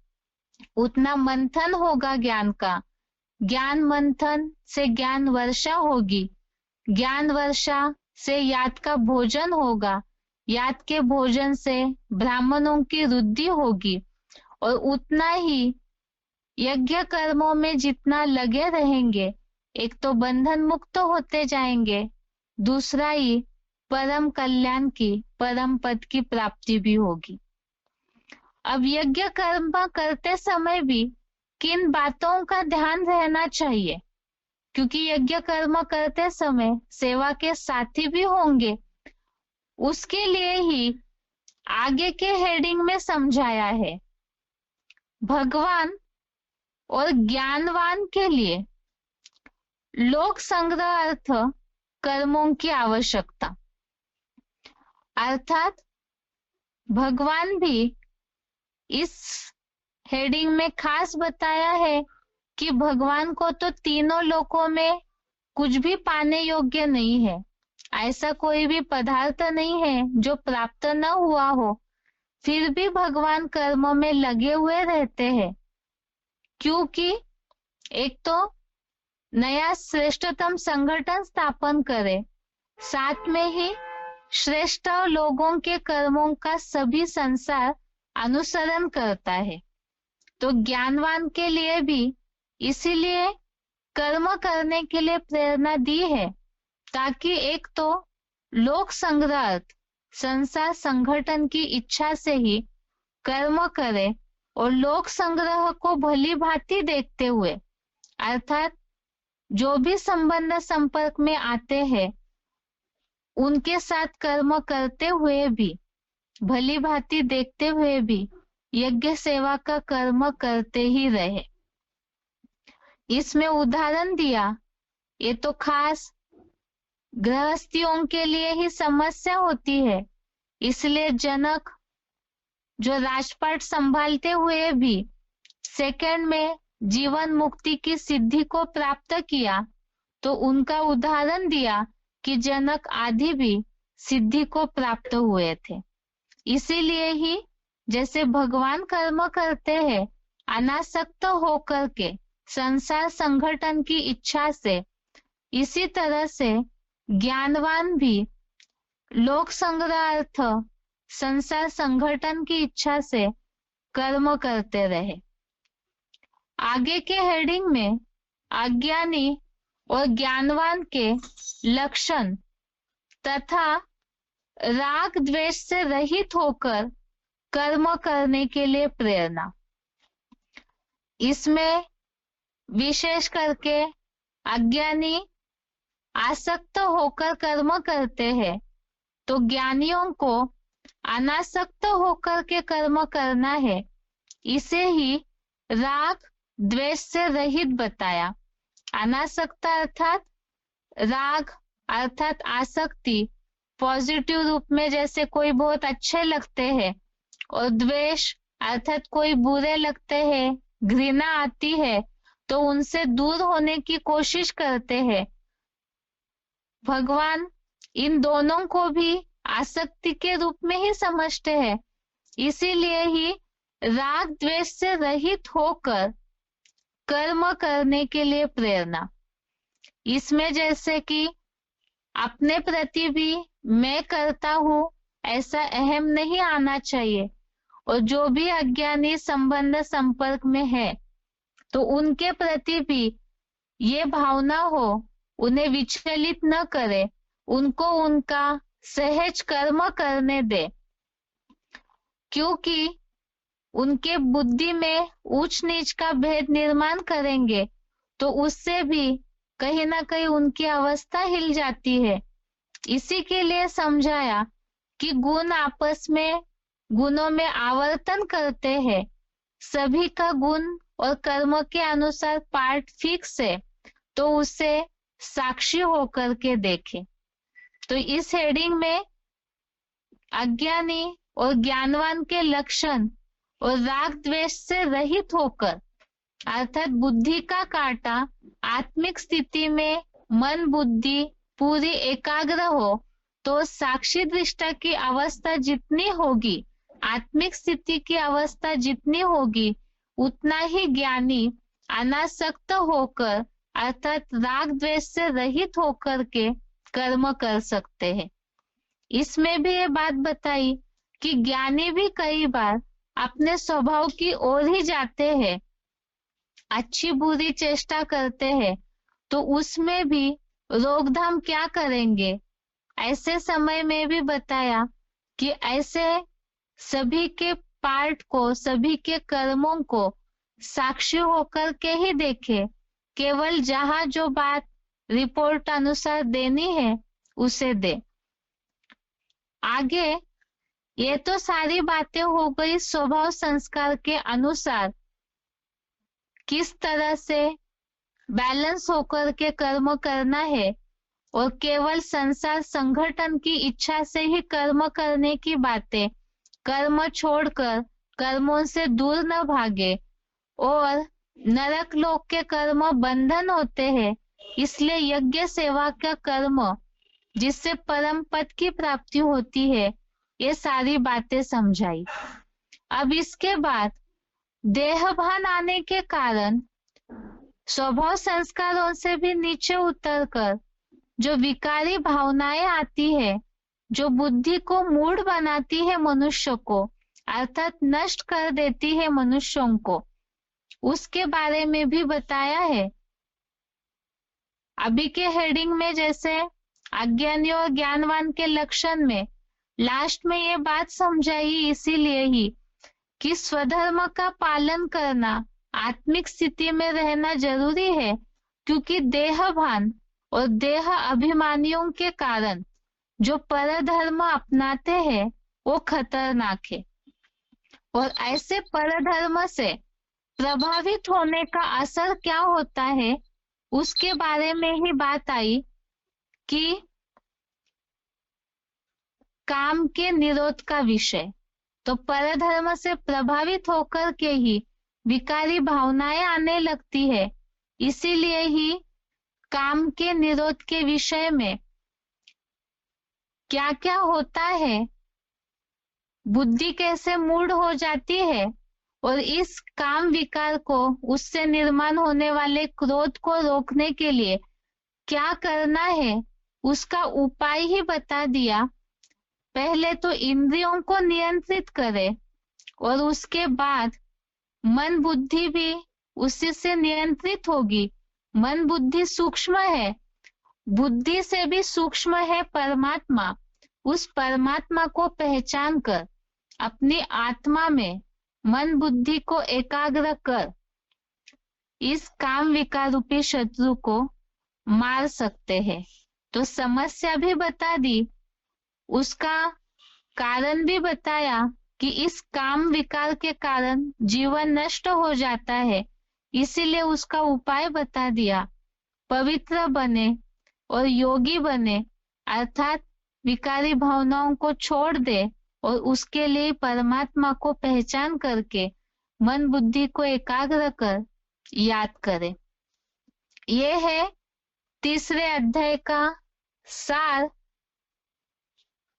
उतना मंथन होगा ज्ञान का। ज्ञान मंथन से ज्ञान वर्षा होगी, ज्ञान वर्षा से याद का भोजन होगा, याद के भोजन से ब्राह्मणों की वृद्धि होगी, और उतना ही यज्ञ कर्मों में जितना लगे रहेंगे, एक तो बंधन मुक्त होते जाएंगे, दूसरा ही परम कल्याण की, परम पद की प्राप्ति भी होगी। अब यज्ञ कर्म करते समय भी किन बातों का ध्यान रहना चाहिए? क्योंकि यज्ञ कर्म करते समय सेवा के साथी भी होंगे, उसके लिए ही आगे के हेडिंग में समझाया है। भगवान और ज्ञानवान के लिए लोक संग्रह अर्थ कर्मों की आवश्यकता, अर्थात भगवान भी इस हेडिंग में खास बताया है कि भगवान को तो तीनों लोकों में कुछ भी पाने योग्य नहीं है। ऐसा कोई भी पदार्थ नहीं है जो प्राप्त न हुआ हो, फिर भी भगवान कर्मों में लगे हुए रहते हैं। क्योंकि एक तो नया श्रेष्ठतम संगठन स्थापन करे, साथ में ही श्रेष्ठ लोगों के कर्मों का सभी संसार अनुसरण करता है। तो ज्ञानवान के लिए भी इसीलिए कर्म करने के लिए प्रेरणा दी है, ताकि एक तो लोक संग्रह संसार संगठन की इच्छा से ही कर्म करे, और लोक संग्रह को भली भांति देखते हुए, अर्थात जो भी संबंध संपर्क में आते हैं उनके साथ कर्म करते हुए भी, भली भांति देखते हुए भी यज्ञ सेवा का कर्म करते ही रहे। इसमें उदाहरण दिया, ये तो खास गृहस्थियों के लिए ही समस्या होती है, इसलिए जनक जो राजपाट संभालते हुए भी सेकंड में जीवन मुक्ति की सिद्धि को प्राप्त किया, तो उनका उदाहरण दिया कि जनक आदि भी सिद्धि को प्राप्त हुए थे। इसीलिए ही जैसे भगवान कर्म करते हैं अनासक्त होकर के संसार संगठन की इच्छा से, इसी तरह से ज्ञानवान भी लोक संग्रह अर्थ संसार संगठन की इच्छा से कर्म करते रहे। आगे के हेडिंग में अज्ञानी और ज्ञानवान के लक्षण तथा राग द्वेष से रहित होकर कर्म करने के लिए प्रेरणा। इसमें विशेष करके अज्ञानी आसक्त होकर कर्म करते हैं, तो ज्ञानियों को अनासक्त होकर के कर्म करना है। इसे ही राग द्वेष से रहित बताया। अनासक्त अर्थात राग अर्थात आसक्ति पॉजिटिव रूप में, जैसे कोई बहुत अच्छे लगते हैं, और द्वेष अर्थात कोई बुरे लगते हैं, घृणा आती है तो उनसे दूर होने की कोशिश करते हैं। भगवान इन दोनों को भी आसक्ति के रूप में ही समझते हैं, इसीलिए ही राग द्वेष से रहित होकर कर्म करने के लिए प्रेरणा। इसमें जैसे कि अपने प्रति भी मैं करता हूं ऐसा अहम नहीं आना चाहिए, और जो भी अज्ञानी संबंध संपर्क में है तो उनके प्रति भी ये भावना हो, उन्हें विचलित न करे, उनको उनका सहज कर्म करने दे। क्योंकि उनके बुद्धि में ऊंच नीच का भेद निर्माण करेंगे तो उससे भी कहीं ना कहीं उनकी अवस्था हिल जाती है। इसी के लिए समझाया कि गुण आपस में गुणों में आवर्तन करते हैं, सभी का गुण और कर्म के अनुसार पार्ट फिक्स है तो उसे साक्षी होकर के देखे। तो इस हेडिंग में अज्ञानी और ज्ञानवान के लक्षण और राग द्वेष से रहित होकर अर्थात बुद्धि का काटा आत्मिक स्थिति में मन बुद्धि पूरी एकाग्र हो तो साक्षी दृष्टा की अवस्था जितनी होगी, आत्मिक स्थिति की अवस्था जितनी होगी, उतना ही ज्ञानी अनासक्त होकर अर्थात राग द्वेष से रहित होकर के कर्म कर सकते हैं। इसमें भी ये बात बताई कि ज्ञानी भी कई बार अपने स्वभाव की ओर ही जाते हैं, अच्छी बुरी चेष्टा करते हैं, तो उसमें भी रोकथाम क्या करेंगे। ऐसे समय में भी बताया कि ऐसे सभी के पार्ट को, सभी के कर्मों को साक्षी होकर के ही देखे, केवल जहां जो बात रिपोर्ट अनुसार देनी है उसे दे। आगे ये तो सारी बातें हो गई स्वभाव संस्कार के अनुसार किस तरह से बैलेंस होकर के कर्म करना है और केवल संसार संगठन की इच्छा से ही कर्म करने की बातें, कर्म छोड़कर कर्मों से दूर न भागे और नरक लोक के कर्म बंधन होते हैं, इसलिए यज्ञ सेवा का कर्म जिससे परम पद की प्राप्ति होती है, ये सारी बातें समझाई। अब इसके बाद देहभान आने के कारण स्वभाव संस्कारों से भी नीचे उतरकर जो विकारी भावनाएं आती है, जो बुद्धि को मूढ़ बनाती है मनुष्य को, अर्थात नष्ट कर देती है मनुष्यों को, उसके बारे में भी बताया है। अभी के हेडिंग में जैसे अज्ञानी और ज्ञानवान के लक्षण में लास्ट में ये बात समझाई इसीलिए ही कि स्वधर्म का पालन करना, आत्मिक स्थिति में रहना जरूरी है, क्योंकि देहभान और देह अभिमानियों के कारण जो परधर्म अपनाते हैं वो खतरनाक है और ऐसे परधर्म से प्रभावित होने का असर क्या होता है उसके बारे में ही बात आई कि काम के निरोध का विषय। तो परधर्म से प्रभावित होकर के ही विकारी भावनाएं आने लगती है, इसीलिए ही काम के निरोध के विषय में क्या क्या होता है, बुद्धि कैसे मूढ़ हो जाती है और इस काम विकार को, उससे निर्माण होने वाले क्रोध को रोकने के लिए क्या करना है उसका उपाय ही बता दिया। पहले तो इंद्रियों को नियंत्रित करे और उसके बाद मन बुद्धि भी उसी से नियंत्रित होगी। मन बुद्धि सूक्ष्म है, बुद्धि से भी सूक्ष्म है परमात्मा। उस परमात्मा को पहचान कर अपनी आत्मा में मन बुद्धि को एकाग्र कर इस काम विकार रूपी शत्रु को मार सकते हैं। तो समस्या भी बता दी, उसका कारण भी बताया कि इस काम विकार के कारण जीवन नष्ट हो जाता है, इसीलिए उसका उपाय बता दिया। पवित्र बने और योगी बने, अर्थात विकारी भावनाओं को छोड़ दे और उसके लिए परमात्मा को पहचान करके मन बुद्धि को एकाग्र कर याद करे। ये है तीसरे अध्याय का सार।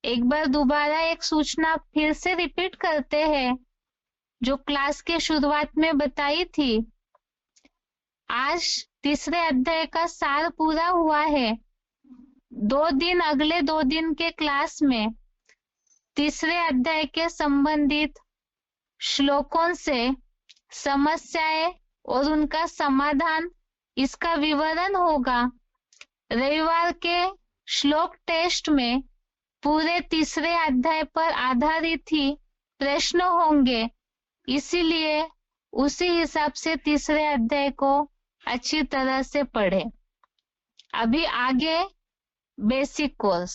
एक बार दोबारा एक सूचना फिर से रिपीट करते हैं जो क्लास के शुरुआत में बताई थी। आज तीसरे अध्याय का सार पूरा हुआ है। अगले 2 दिन के क्लास में तीसरे अध्याय के संबंधित श्लोकों से समस्याएं और उनका समाधान, इसका विवरण होगा। रविवार के श्लोक टेस्ट में पूरे तीसरे अध्याय पर आधारित ही प्रश्न होंगे, इसीलिए उसी हिसाब से तीसरे अध्याय को अच्छी तरह से पढ़ें। अभी आगे बेसिक कोर्स।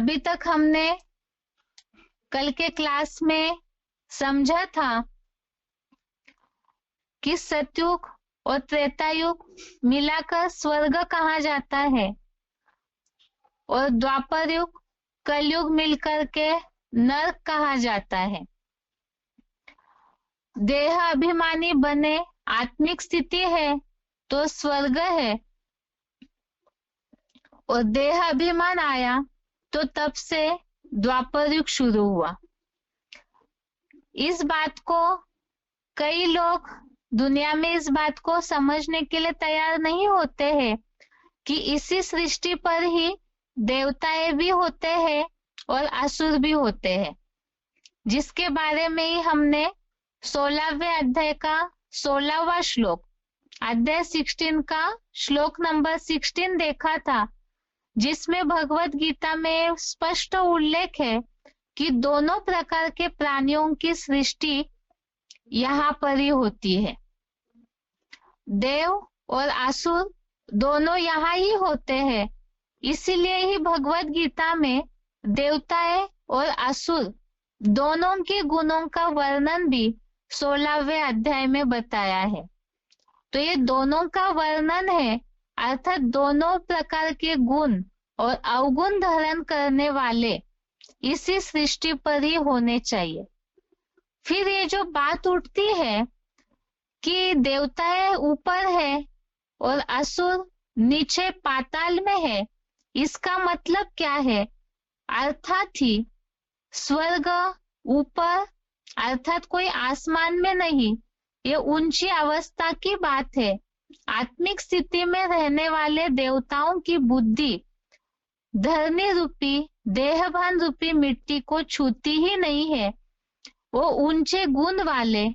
अभी तक हमने कल के क्लास में समझा था कि सतयुग और त्रेता युग मिलाकर स्वर्ग कहा जाता है और द्वापर युग कलयुग मिलकर के नरक कहा जाता है। देह अभिमानी बने आत्मिक स्थिति है तो स्वर्ग है, और देह अभिमान आया तो तब से द्वापर युग शुरू हुआ। इस बात को कई लोग दुनिया में इस बात को समझने के लिए तैयार नहीं होते हैं कि इसी सृष्टि पर ही देवताएं भी होते हैं और असुर भी होते हैं, जिसके बारे में ही हमने 16वें अध्याय का 16वां श्लोक, अध्याय 16 का श्लोक नंबर 16 देखा था, जिसमें भगवत गीता में स्पष्ट उल्लेख है कि दोनों प्रकार के प्राणियों की सृष्टि यहाँ पर ही होती है। देव और असुर दोनों यहाँ ही होते हैं। इसीलिए ही भगवत गीता में देवताएं और असुर दोनों के गुणों का वर्णन भी 16वें अध्याय में बताया है। तो ये दोनों का वर्णन है, अर्थात दोनों प्रकार के गुण और अवगुण धारण करने वाले इसी सृष्टि पर ही होने चाहिए। फिर ये जो बात उठती है कि देवताएं ऊपर है और असुर नीचे पाताल में है, इसका मतलब क्या है? अर्थात ही स्वर्ग ऊपर अर्थात कोई आसमान में नहीं, ये ऊंची अवस्था की बात है। आत्मिक स्थिति में रहने वाले देवताओं की बुद्धि धरनी रूपी देहभान रूपी मिट्टी को छूती ही नहीं है। वो ऊंचे गुण वाले,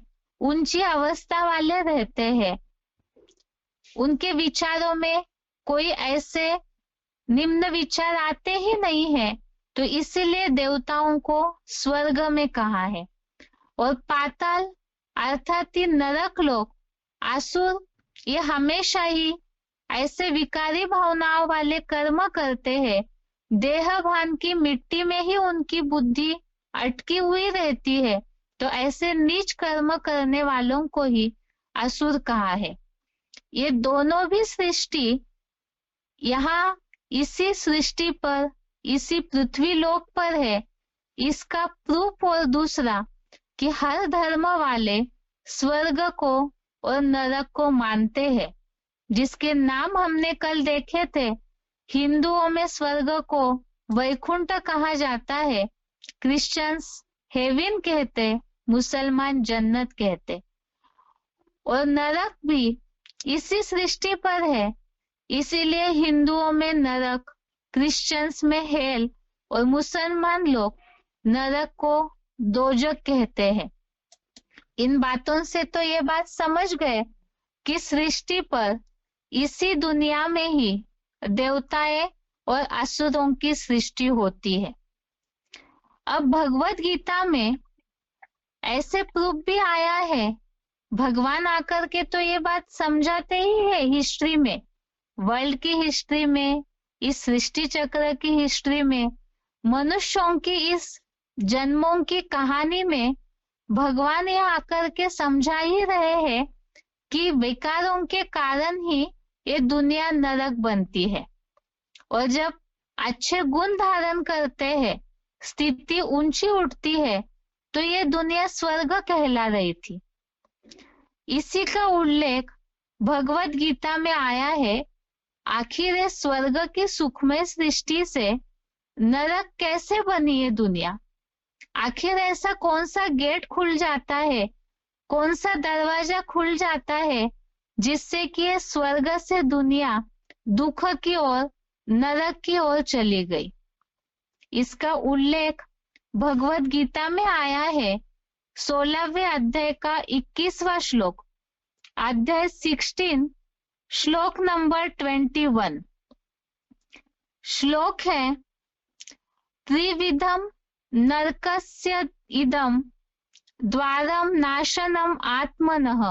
ऊंची अवस्था वाले रहते हैं। उनके विचारों में कोई ऐसे निम्न विचार आते ही नहीं है, तो इसीलिए देवताओं को स्वर्ग में कहा है। और पाताल अर्थात नरक लोक, असुर, ये हमेशा ही ऐसे विकारी भावनाओं वाले कर्म करते हैं। देह भान की मिट्टी में ही उनकी बुद्धि अटकी हुई रहती है, तो ऐसे नीच कर्म करने वालों को ही असुर कहा है। ये दोनों भी सृष्टि यहाँ इसी सृष्टि पर, इसी पृथ्वी लोक पर है। इसका प्रूफ और दूसरा कि हर धर्म वाले स्वर्ग को और नरक को मानते हैं, जिसके नाम हमने कल देखे थे। हिंदुओं में स्वर्ग को वैकुंठ कहा जाता है, क्रिश्चियंस हेवन कहते, मुसलमान जन्नत कहते। और नरक भी इसी सृष्टि पर है, इसीलिए हिंदुओं में नरक, क्रिश्चियंस में हेल और मुसलमान लोग नरक को दोजक कहते हैं। इन बातों से तो ये बात समझ गए कि सृष्टि पर इसी दुनिया में ही देवताएं और असुरों की सृष्टि होती है। अब भगवत गीता में ऐसे प्रूफ भी आया है, भगवान आकर के तो ये बात समझाते ही है। हिस्ट्री में, वर्ल्ड की हिस्ट्री में, इस सृष्टि चक्र की हिस्ट्री में, मनुष्यों की इस जन्मों की कहानी में भगवान ये आकर के समझा ही रहे हैं कि विकारों के कारण ही ये दुनिया नरक बनती है। और जब अच्छे गुण धारण करते हैं, स्थिति ऊंची उठती है, तो ये दुनिया स्वर्ग कहला रही थी। इसी का उल्लेख भगवत गीता में आया है। आखिर ये स्वर्ग की सुखमय सृष्टि से नरक कैसे बनी है दुनिया? आखिर ऐसा कौन सा गेट खुल जाता है, कौन सा दरवाजा खुल जाता है, जिससे कि ये स्वर्ग से दुनिया दुख की ओर, नरक की ओर चली गई? इसका उल्लेख भगवत गीता में आया है। 16वें अध्याय का 21वां श्लोक, अध्याय 16 श्लोक नंबर 21। श्लोक है, त्रिविधम नरकस्य इदम द्वारम नाशनम आत्मनः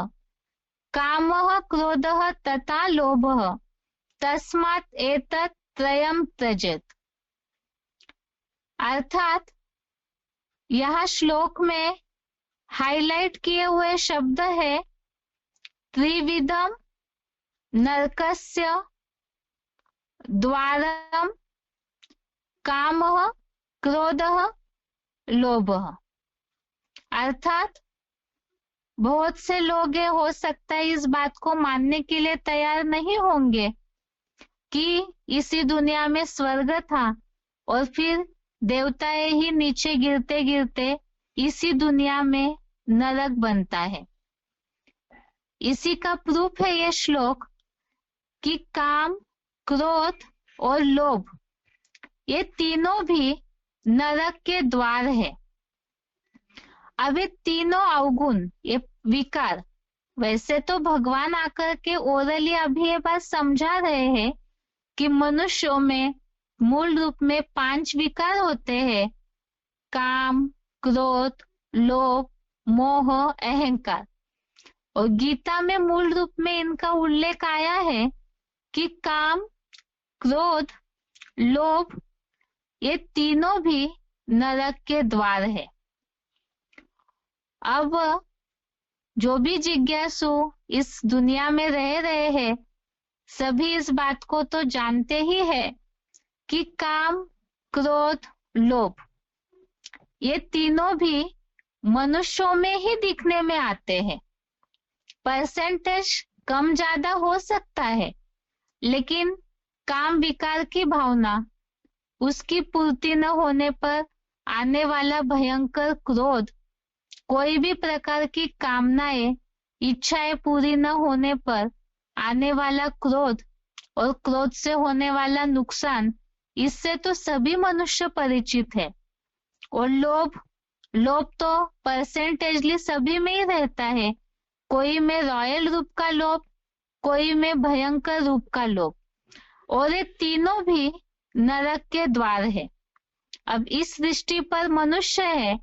कामः क्रोधः तथा लोभः तस्मात् एतत् त्रयं त्यजेत्। अर्थात यह श्लोक में हाईलाइट किए हुए शब्द है त्रिविधम नरकस्य द्वारम कामः क्रोधः लोभः। अर्थात बहुत से लोग हो सकता है इस बात को मानने के लिए तैयार नहीं होंगे कि इसी दुनिया में स्वर्ग था और फिर देवताएं ही नीचे गिरते गिरते इसी दुनिया में नरक बनता है। इसी का प्रूफ है यह श्लोक कि काम, क्रोध और लोभ ये तीनों भी नरक के द्वार है। अब ये तीनों अवगुण, ये विकार, वैसे तो भगवान आकर के ओरली अभी ये बात समझा रहे हैं कि मनुष्यों में मूल रूप में 5 विकार होते हैं, काम, क्रोध, लोभ, मोह, अहंकार। और गीता में मूल रूप में इनका उल्लेख आया है कि काम, क्रोध, लोभ ये तीनों भी नरक के द्वार है। अब जो भी जिज्ञासु इस दुनिया में रह रहे हैं सभी इस बात को तो जानते ही है कि काम, क्रोध, लोभ ये तीनों भी मनुष्यों में ही दिखने में आते हैं। परसेंटेज कम ज्यादा हो सकता है, लेकिन काम विकार की भावना, उसकी पूर्ति न होने पर आने वाला भयंकर क्रोध, कोई भी प्रकार की कामनाएं, इच्छाएं पूरी न होने पर आने वाला क्रोध और क्रोध से होने वाला नुकसान, इससे तो सभी मनुष्य परिचित है। और लोभ, लोभ तो परसेंटेजली सभी में ही रहता है, कोई में रॉयल रूप का लोभ, कोई में भयंकर रूप का लोभ, और ये तीनों भी नरक के द्वार है। अब इस दृष्टि पर मनुष्य है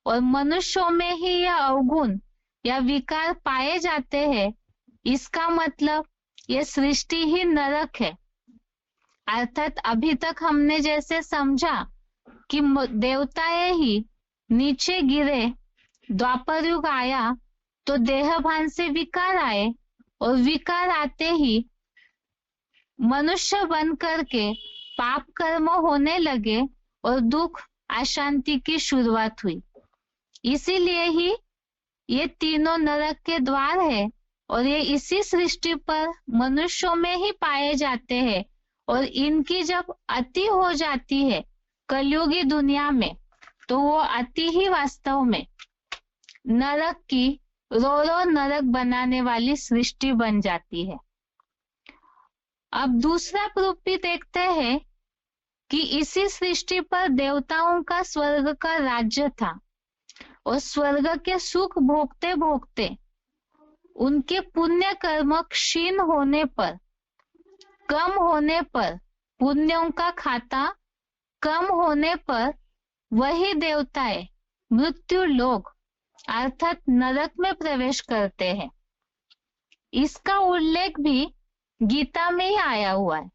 और मनुष्यों में ही यह अवगुण या विकार पाए जाते हैं, इसका मतलब यह सृष्टि ही नरक है। अर्थात अभी तक हमने जैसे समझा कि देवताएं ही नीचे गिरे, द्वापर युग आया तो देहभान से विकार आए और विकार आते ही मनुष्य बन करके पाप कर्म होने लगे और दुख, अशांति की शुरुआत हुई। इसीलिए ही ये तीनों नरक के द्वार है और ये इसी सृष्टि पर मनुष्यों में ही पाए जाते हैं। और इनकी जब अति हो जाती है कलयुगी दुनिया में, तो वो अति ही वास्तव में नरक की रो नरक बनाने वाली सृष्टि बन जाती है। अब दूसरा प्रूफ भी देखते हैं कि इसी सृष्टि पर देवताओं का स्वर्ग का राज्य था और स्वर्ग के सुख भोगते भोगते उनके पुण्य कर्म क्षीण होने पर, कम होने पर, पुण्यों का खाता कम होने पर वही देवताएं मृत्यु लोक अर्थात नरक में प्रवेश करते हैं। इसका उल्लेख भी गीता में ही आया हुआ है।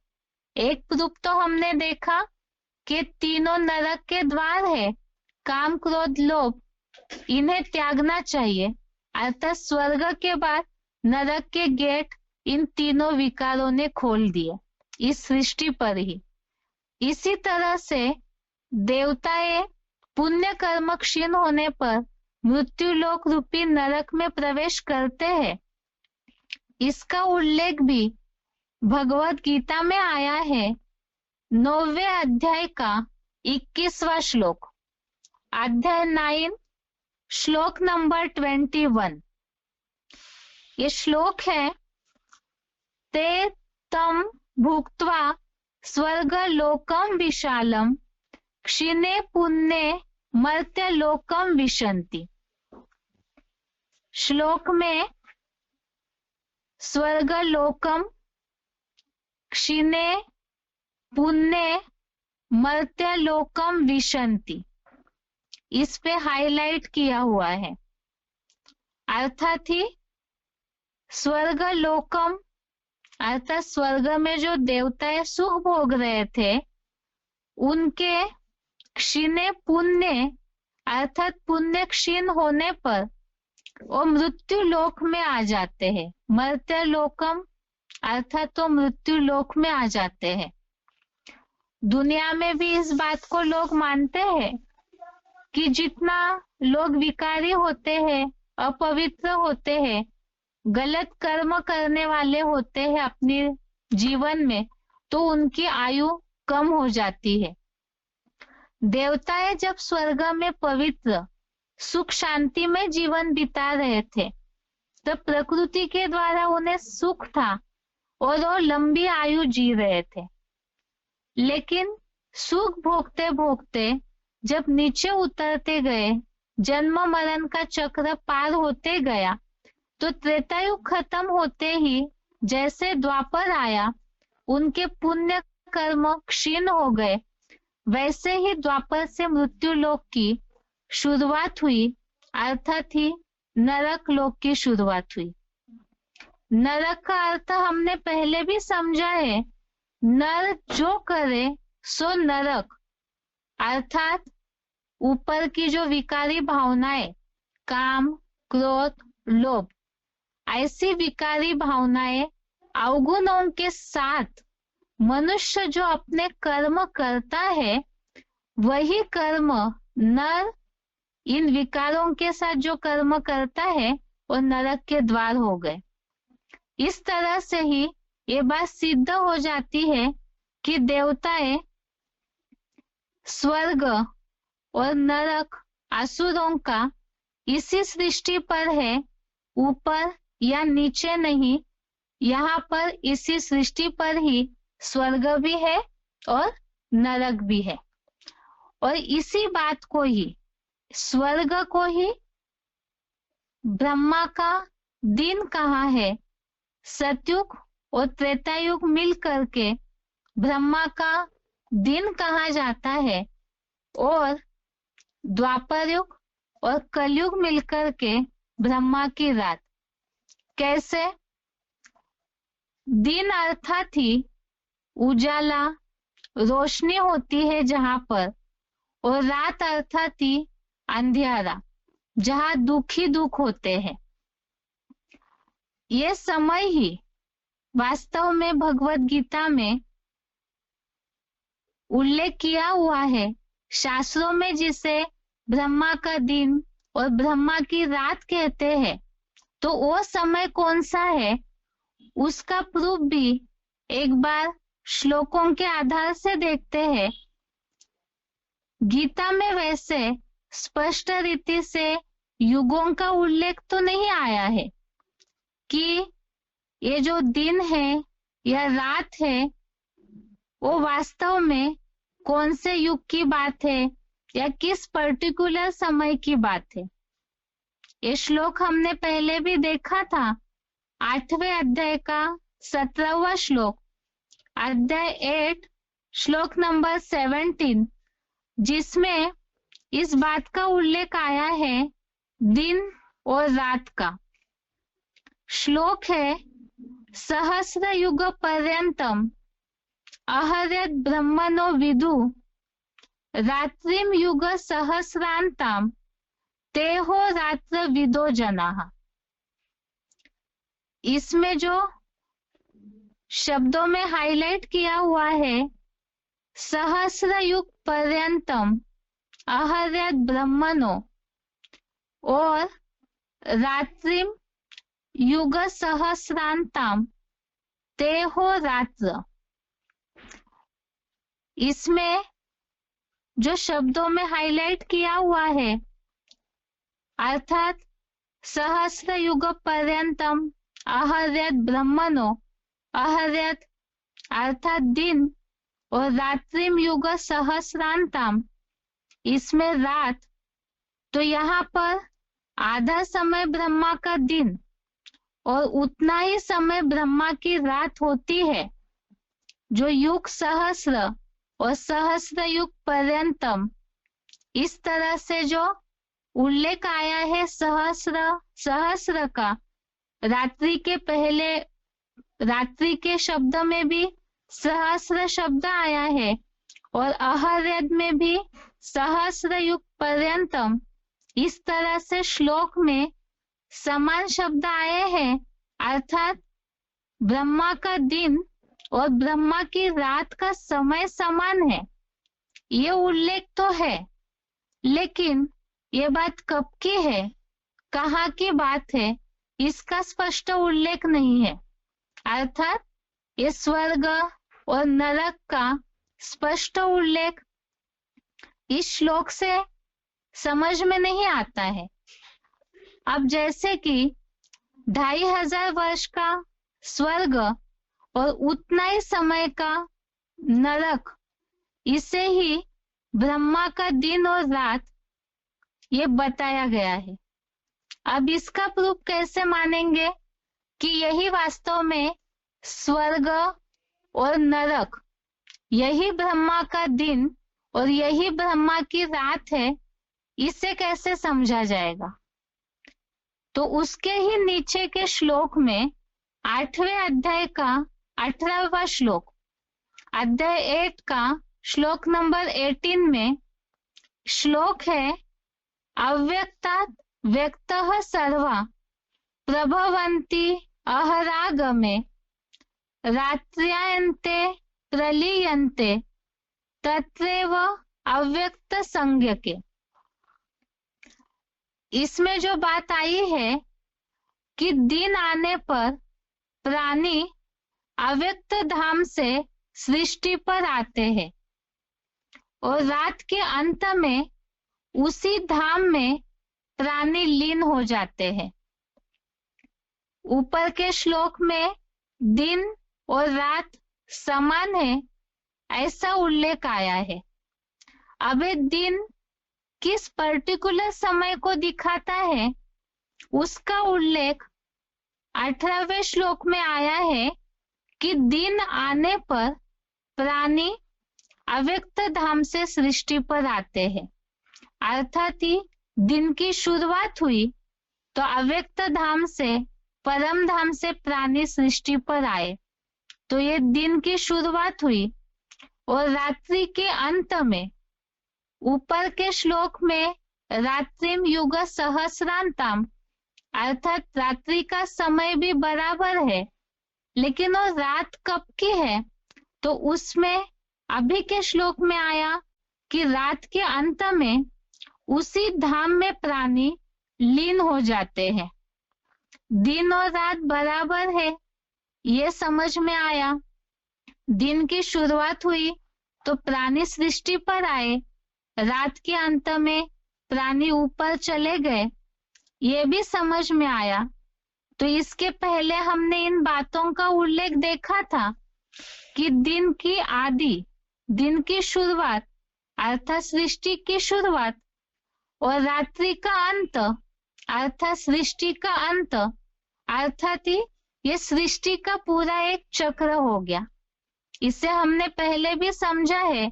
एक प्रूफ तो हमने देखा कि तीनों नरक के द्वार है, काम, क्रोध, लोभ, इन्हें त्यागना चाहिए। अर्थात स्वर्ग के बाद नरक के गेट इन तीनों विकारों ने खोल दिए इस सृष्टि पर ही। इसी तरह से देवताएं पुण्य कर्म क्षीण होने पर मृत्यु लोक रूपी नरक में प्रवेश करते हैं। इसका उल्लेख भी भगवत गीता में आया है, 9वें अध्याय का 21वां श्लोक, अध्याय 9 श्लोक नंबर 21। ये श्लोक है, ते तम भुक्त्वा स्वर्ग लोकम विशालम क्षीणे पुण्ये मर्त्य लोकम विशन्ति। श्लोक में स्वर्ग लोकम क्षीणे पुण्ये मर्त्य लोकम विशन्ति, इस पे हाईलाइट किया हुआ है। अर्थात ही स्वर्ग लोकम अर्थात स्वर्ग में जो देवताएं सुख भोग रहे थे, उनके क्षीणे पुण्य अर्थात पुण्य क्षीण होने पर वो मृत्यु लोक में आ जाते हैं। मर्त्य लोकम अर्थात तो मृत्यु लोक में आ जाते हैं। दुनिया में भी इस बात को लोग मानते हैं कि जितना लोग विकारी होते हैं, अपवित्र होते हैं, गलत कर्म करने वाले होते हैं अपने जीवन में, तो उनकी आयु कम हो जाती है। देवताएं जब स्वर्ग में पवित्र सुख शांति में जीवन बिता रहे थे, तब प्रकृति के द्वारा उन्हें सुख था और वो लंबी आयु जी रहे थे। लेकिन सुख भोगते भोगते जब नीचे उतरते गए, जन्म मरण का चक्र पार होते गया, तो त्रेतायुग खत्म होते ही जैसे द्वापर आया, उनके पुण्य कर्म क्षीण हो गए, वैसे ही द्वापर से मृत्यु लोक की शुरुआत हुई, अर्थात ही नरक लोक की शुरुआत हुई। नरक का अर्थ हमने पहले भी समझा है। नर जो करे सो नरक, अर्थात ऊपर की जो विकारी भावनाएं, काम, क्रोध, लोभ, ऐसी विकारी भावनाएं अवगुणों के साथ मनुष्य जो अपने कर्म करता है, वही कर्म नर इन विकारों के साथ जो कर्म करता है वो नरक के द्वार हो गए। इस तरह से ही ये बात सिद्ध हो जाती है कि देवताएं स्वर्ग और नरक असुरों का इसी सृष्टि पर है, ऊपर या नीचे नहीं। यहाँ पर इसी सृष्टि पर ही स्वर्ग भी है और नरक भी है। और इसी बात को ही, स्वर्ग को ही ब्रह्मा का दिन कहा है। सतयुग और त्रेतायुग मिल करके ब्रह्मा का दिन कहा जाता है, और द्वापर युग और कलयुग मिलकर के ब्रह्मा की रात। कैसे? दिन अर्थात ही उजाला, रोशनी होती है जहां पर, और रात अर्थात ही अंधियारा, जहां दुखी दुख होते हैं। ये समय ही वास्तव में भगवत गीता में उल्लेख किया हुआ है। शास्त्रों में जिसे ब्रह्मा का दिन और ब्रह्मा की रात कहते हैं, तो वो समय कौन सा है, उसका प्रूफ भी एक बार श्लोकों के आधार से देखते हैं। गीता में वैसे स्पष्ट रीति से युगों का उल्लेख तो नहीं आया है कि ये जो दिन है या रात है वो वास्तव में कौन से युग की बात है या किस पर्टिकुलर समय की बात है। ये श्लोक हमने पहले भी देखा था, 8वें अध्याय का 17वां श्लोक, अध्याय 8 श्लोक नंबर 17, जिसमें इस बात का उल्लेख आया है दिन और रात का। श्लोक है, सहस्र युग पर्यंतम अहर्यत ब्रह्मणो विदु रात्रिम युग सहस्रांताम तेहो रात्र विदो जनाः। इसमें जो शब्दों में हाईलाइट किया हुआ है, सहस्र युग पर्यंतम अहर्यत ब्रह्मणो और रात्रिम युग सहस्रांताम तेहो रात्र। इसमें जो शब्दों में हाईलाइट किया हुआ है, अर्थात सहस्र युग पर्यंतम अहर्यत ब्रह्मणो, अहर्यत अर्थात दिन, और रात्रिम युग सहस्रांताम, इसमें रात। तो यहाँ पर आधा समय ब्रह्मा का दिन और उतना ही समय ब्रह्मा की रात होती है। जो युग सहस्र और सहस्र युग पर्यंतम, इस तरह से जो उल्लेख आया है सहस्र का, रात्रि के पहले रात्रि के शब्द में भी सहस्र शब्द आया है और अहर्यत में भी सहस्र युग पर्यंतम, इस तरह से श्लोक में समान शब्द आए हैं, अर्थात ब्रह्मा का दिन और ब्रह्मा की रात का समय समान है, ये उल्लेख तो है, लेकिन ये बात कब की है, कहाँ की बात है, इसका स्पष्ट उल्लेख नहीं है। अर्थात ये स्वर्ग और नरक का स्पष्ट उल्लेख इस श्लोक से समझ में नहीं आता है। अब जैसे कि 2500 वर्ष का स्वर्ग और उतना ही समय का नरक, इसे ही ब्रह्मा का दिन और रात ये बताया गया है। अब इसका प्रूफ कैसे मानेंगे कि यही वास्तव में स्वर्ग और नरक, यही ब्रह्मा का दिन और यही ब्रह्मा की रात है, इसे कैसे समझा जाएगा? तो उसके ही नीचे के श्लोक में 8वें अध्याय का 18वां श्लोक, अध्याय 8 का श्लोक नंबर 18 में श्लोक है, अव्यक्तात् व्यक्तः सर्वा प्रभवन्ति अहरागमे रात्र्यान्ते प्रलीयन्ते तत्रैव अव्यक्त संज्ञके। इसमें जो बात आई है कि दिन आने पर प्राणी अव्यक्त धाम से सृष्टि पर आते हैं और रात के अंत में उसी धाम में प्राणी लीन हो जाते हैं। ऊपर के श्लोक में दिन और रात समान है, ऐसा उल्लेख आया है। अब ये दिन किस पर्टिकुलर समय को दिखाता है, उसका उल्लेख 18वें श्लोक में आया है कि दिन आने पर प्राणी अव्यक्त धाम से सृष्टि पर आते हैं। अर्थात ही दिन की शुरुआत हुई तो अव्यक्त धाम से, परम धाम से प्राणी सृष्टि पर आए, तो ये दिन की शुरुआत हुई। और रात्रि के अंत में, ऊपर के श्लोक में रात्रिम युग सहस्रांतम, अर्थात रात्रि का समय भी बराबर है, लेकिन वो रात कब की है, तो उसमें अभी के श्लोक में आया कि रात के अंत में उसी धाम में प्राणी लीन हो जाते हैं। दिन और रात बराबर है, ये समझ में आया। दिन की शुरुआत हुई तो प्राणी सृष्टि पर आए, रात के अंत में प्राणी ऊपर चले गए, ये भी समझ में आया। तो इसके पहले हमने इन बातों का उल्लेख देखा था कि दिन की आदि, दिन की शुरुआत अर्थात सृष्टि की शुरुआत और रात्रि का अंत अर्थात सृष्टि का अंत, अर्थात ये सृष्टि का पूरा एक चक्र हो गया। इसे हमने पहले भी समझा है,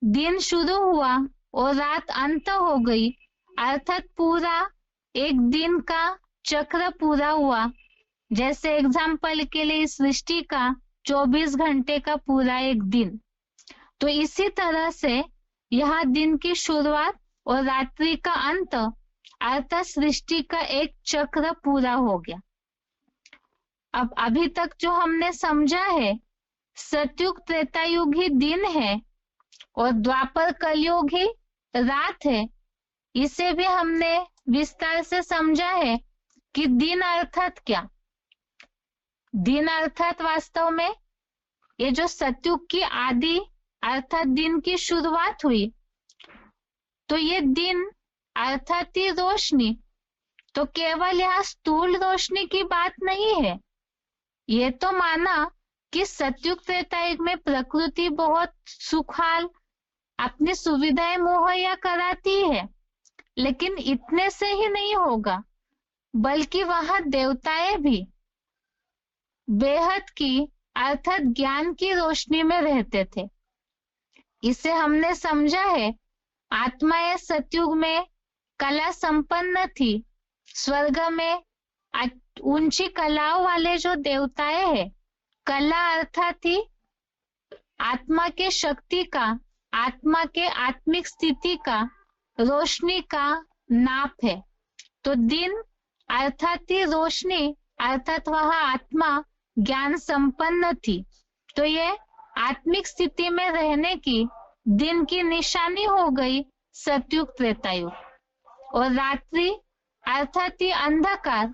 दिन शुरू हुआ और रात अंत हो गई, अर्थात पूरा एक दिन का चक्र पूरा हुआ। जैसे एग्जाम्पल के लिए इस सृष्टि का 24 घंटे का पूरा एक दिन, तो इसी तरह से यह दिन की शुरुआत और रात्रि का अंत अर्थात सृष्टि का एक चक्र पूरा हो गया। अब अभी तक जो हमने समझा है, सतयुग त्रेतायुग ही दिन है और द्वापर कलयुग ही रात है, इसे भी हमने विस्तार से समझा है कि दिन अर्थात क्या। दिन अर्थात वास्तव में ये जो सतयुग की आदि अर्थात दिन की शुरुआत हुई, तो ये दिन अर्थात ही रोशनी, तो केवल यह स्थूल रोशनी की बात नहीं है। ये तो माना कि सतयुग त्रेतायुग में प्रकृति बहुत सुखाल अपनी सुविधाएं मुहैया कराती है, लेकिन इतने से ही नहीं होगा, बल्कि वहां देवताएं भी बेहद की अर्थात ज्ञान की रोशनी में रहते थे। इसे हमने समझा है, आत्माएं सतयुग में कला संपन्न थी, स्वर्ग में ऊंची कलाओं वाले जो देवताएं हैं, कला अर्थात ही आत्मा के शक्ति का आत्मा के आत्मिक स्थिति का रोशनी का नाप है। तो दिन अर्थात ही रोशनी, अर्थात वह आत्मा ज्ञान संपन्न थी, तो ये आत्मिक स्थिति में रहने की दिन की निशानी हो गई सतयुग त्रेतायुग। और रात्रि अर्थात ही अंधकार,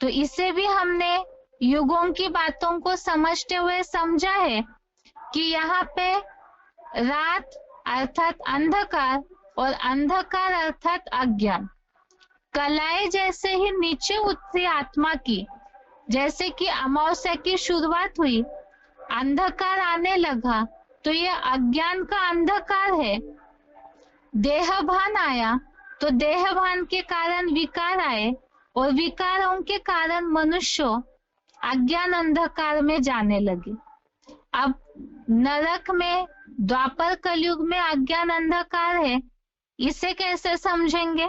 तो इसे भी हमने युगों की बातों को समझते हुए समझा है कि यहाँ पे रात अर्थात अंधकार और अंधकार अर्थात अज्ञान, कलाएं जैसे ही नीचे उतरी आत्मा की, जैसे कि अमावस्या की शुरुआत हुई, अंधकार आने लगा, तो ये अज्ञान का अंधकार है। देहभान आया तो देहभान के कारण विकार आए, और विकारों के कारण मनुष्य अज्ञान अंधकार में जाने लगे। अब नरक में द्वापर कलयुग में अज्ञान अंधकार है, इसे कैसे समझेंगे?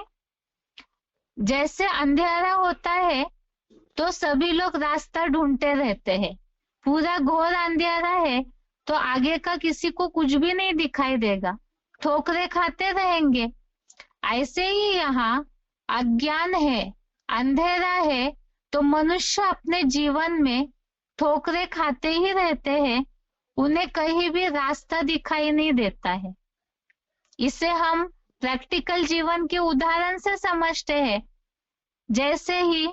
जैसे अंधेरा होता है तो सभी लोग रास्ता ढूंढते रहते हैं, पूरा घोर अंधेरा है तो आगे का किसी को कुछ भी नहीं दिखाई देगा, ठोकरे खाते रहेंगे। ऐसे ही यहाँ अज्ञान है, अंधेरा है, तो मनुष्य अपने जीवन में ठोकरे खाते ही रहते हैं, उन्हें कहीं भी रास्ता दिखाई नहीं देता है। इसे हम प्रैक्टिकल जीवन के उदाहरण से समझते हैं। जैसे ही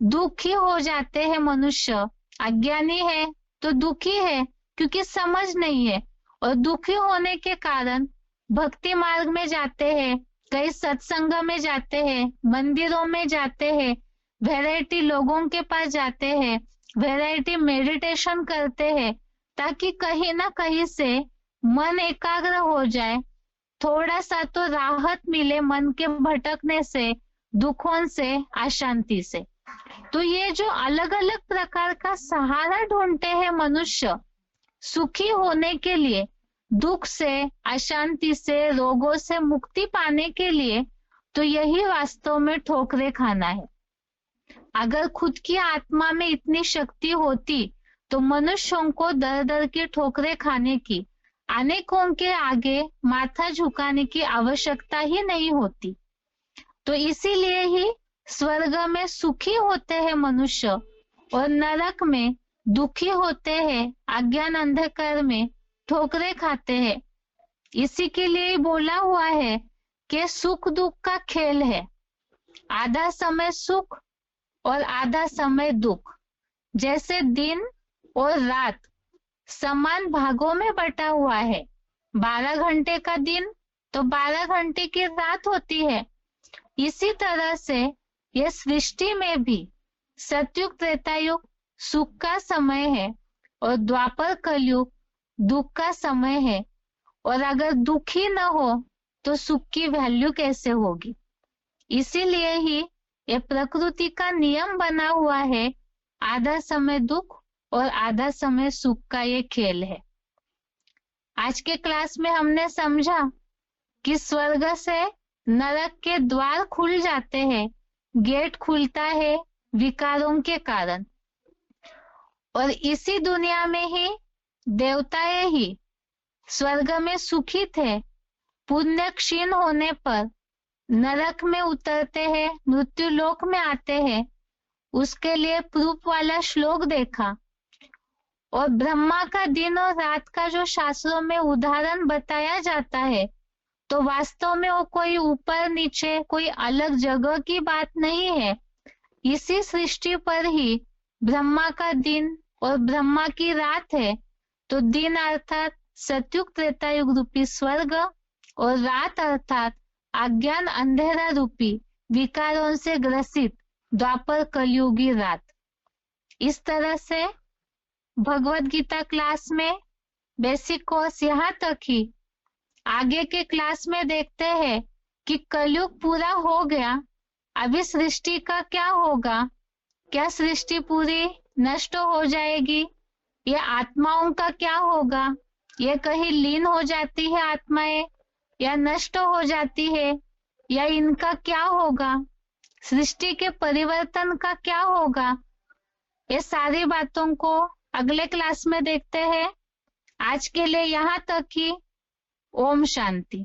दुखी हो जाते हैं मनुष्य, अज्ञानी है तो दुखी है क्योंकि समझ नहीं है, और दुखी होने के कारण भक्ति मार्ग में जाते हैं, कई सत्संग में जाते हैं, मंदिरों में जाते हैं, वैरायटी लोगों के पास जाते हैं, वैरायटी मेडिटेशन करते हैं, ताकि कहीं ना कहीं से मन एकाग्र हो जाए, थोड़ा सा तो राहत मिले मन के भटकने से, दुखों से, अशांति से। तो ये जो अलग अलग प्रकार का सहारा ढूंढते हैं मनुष्य सुखी होने के लिए, दुख से, अशांति से, रोगों से मुक्ति पाने के लिए, तो यही वास्तव में ठोकरे खाना है। अगर खुद की आत्मा में इतनी शक्ति होती तो मनुष्यों को दर दर के ठोकरे खाने की, अनेकों के आगे माथा झुकाने की आवश्यकता ही नहीं होती। तो इसीलिए ही स्वर्ग में सुखी होते हैं मनुष्य और नरक में दुखी होते हैं, अज्ञान अंधकार में ठोकरे खाते हैं। इसी के लिए बोला हुआ है कि सुख दुख का खेल है, आधा समय सुख और आधा समय दुख। जैसे दिन और रात समान भागों में बटा हुआ है, 12 घंटे का दिन तो 12 घंटे की रात होती है। इसी तरह से यह सृष्टि में भी सतयुग त्रेतायुग सुख का समय है और द्वापर कलयुग दुख का समय है। और अगर दुखी न हो तो सुख की वैल्यू कैसे होगी? इसीलिए ही ये प्रकृति का नियम बना हुआ है, आधा समय दुख और आधा समय सुख का ये खेल है। आज के क्लास में हमने समझा कि स्वर्ग से नरक के द्वार खुल जाते हैं, गेट खुलता है विकारों के कारण, और इसी दुनिया में ही देवताएं ही स्वर्ग में सुखी थे, पुण्य क्षीण होने पर नरक में उतरते हैं, मृत्यु लोक में आते हैं। उसके लिए प्रूफ वाला श्लोक देखा। और ब्रह्मा का दिन और रात का जो शास्त्रों में उदाहरण बताया जाता है, तो वास्तव में वो कोई ऊपर नीचे कोई अलग जगह की बात नहीं है। इसी सृष्टि पर ही ब्रह्मा का दिन और ब्रह्मा की रात है। तो दिन अर्थात सतयुग त्रेतायुग रूपी स्वर्ग और रात अर्थात अज्ञान अंधेरा रूपी विकारों से ग्रसित द्वापर कलयुगी रात। इस तरह से भगवत गीता क्लास में बेसिक कोर्स यहाँ तक ही। आगे के क्लास में देखते हैं कि कलयुग पूरा हो गया, अभी सृष्टि का क्या होगा? क्या सृष्टि पूरी नष्ट हो जाएगी? ये आत्माओं का क्या होगा? ये कहीं लीन हो जाती है आत्माएं या नष्ट हो जाती है, या इनका क्या होगा? सृष्टि के परिवर्तन का क्या होगा? ये सारी बातों को अगले क्लास में देखते हैं। आज के लिए यहाँ तक ही। ओम शांति।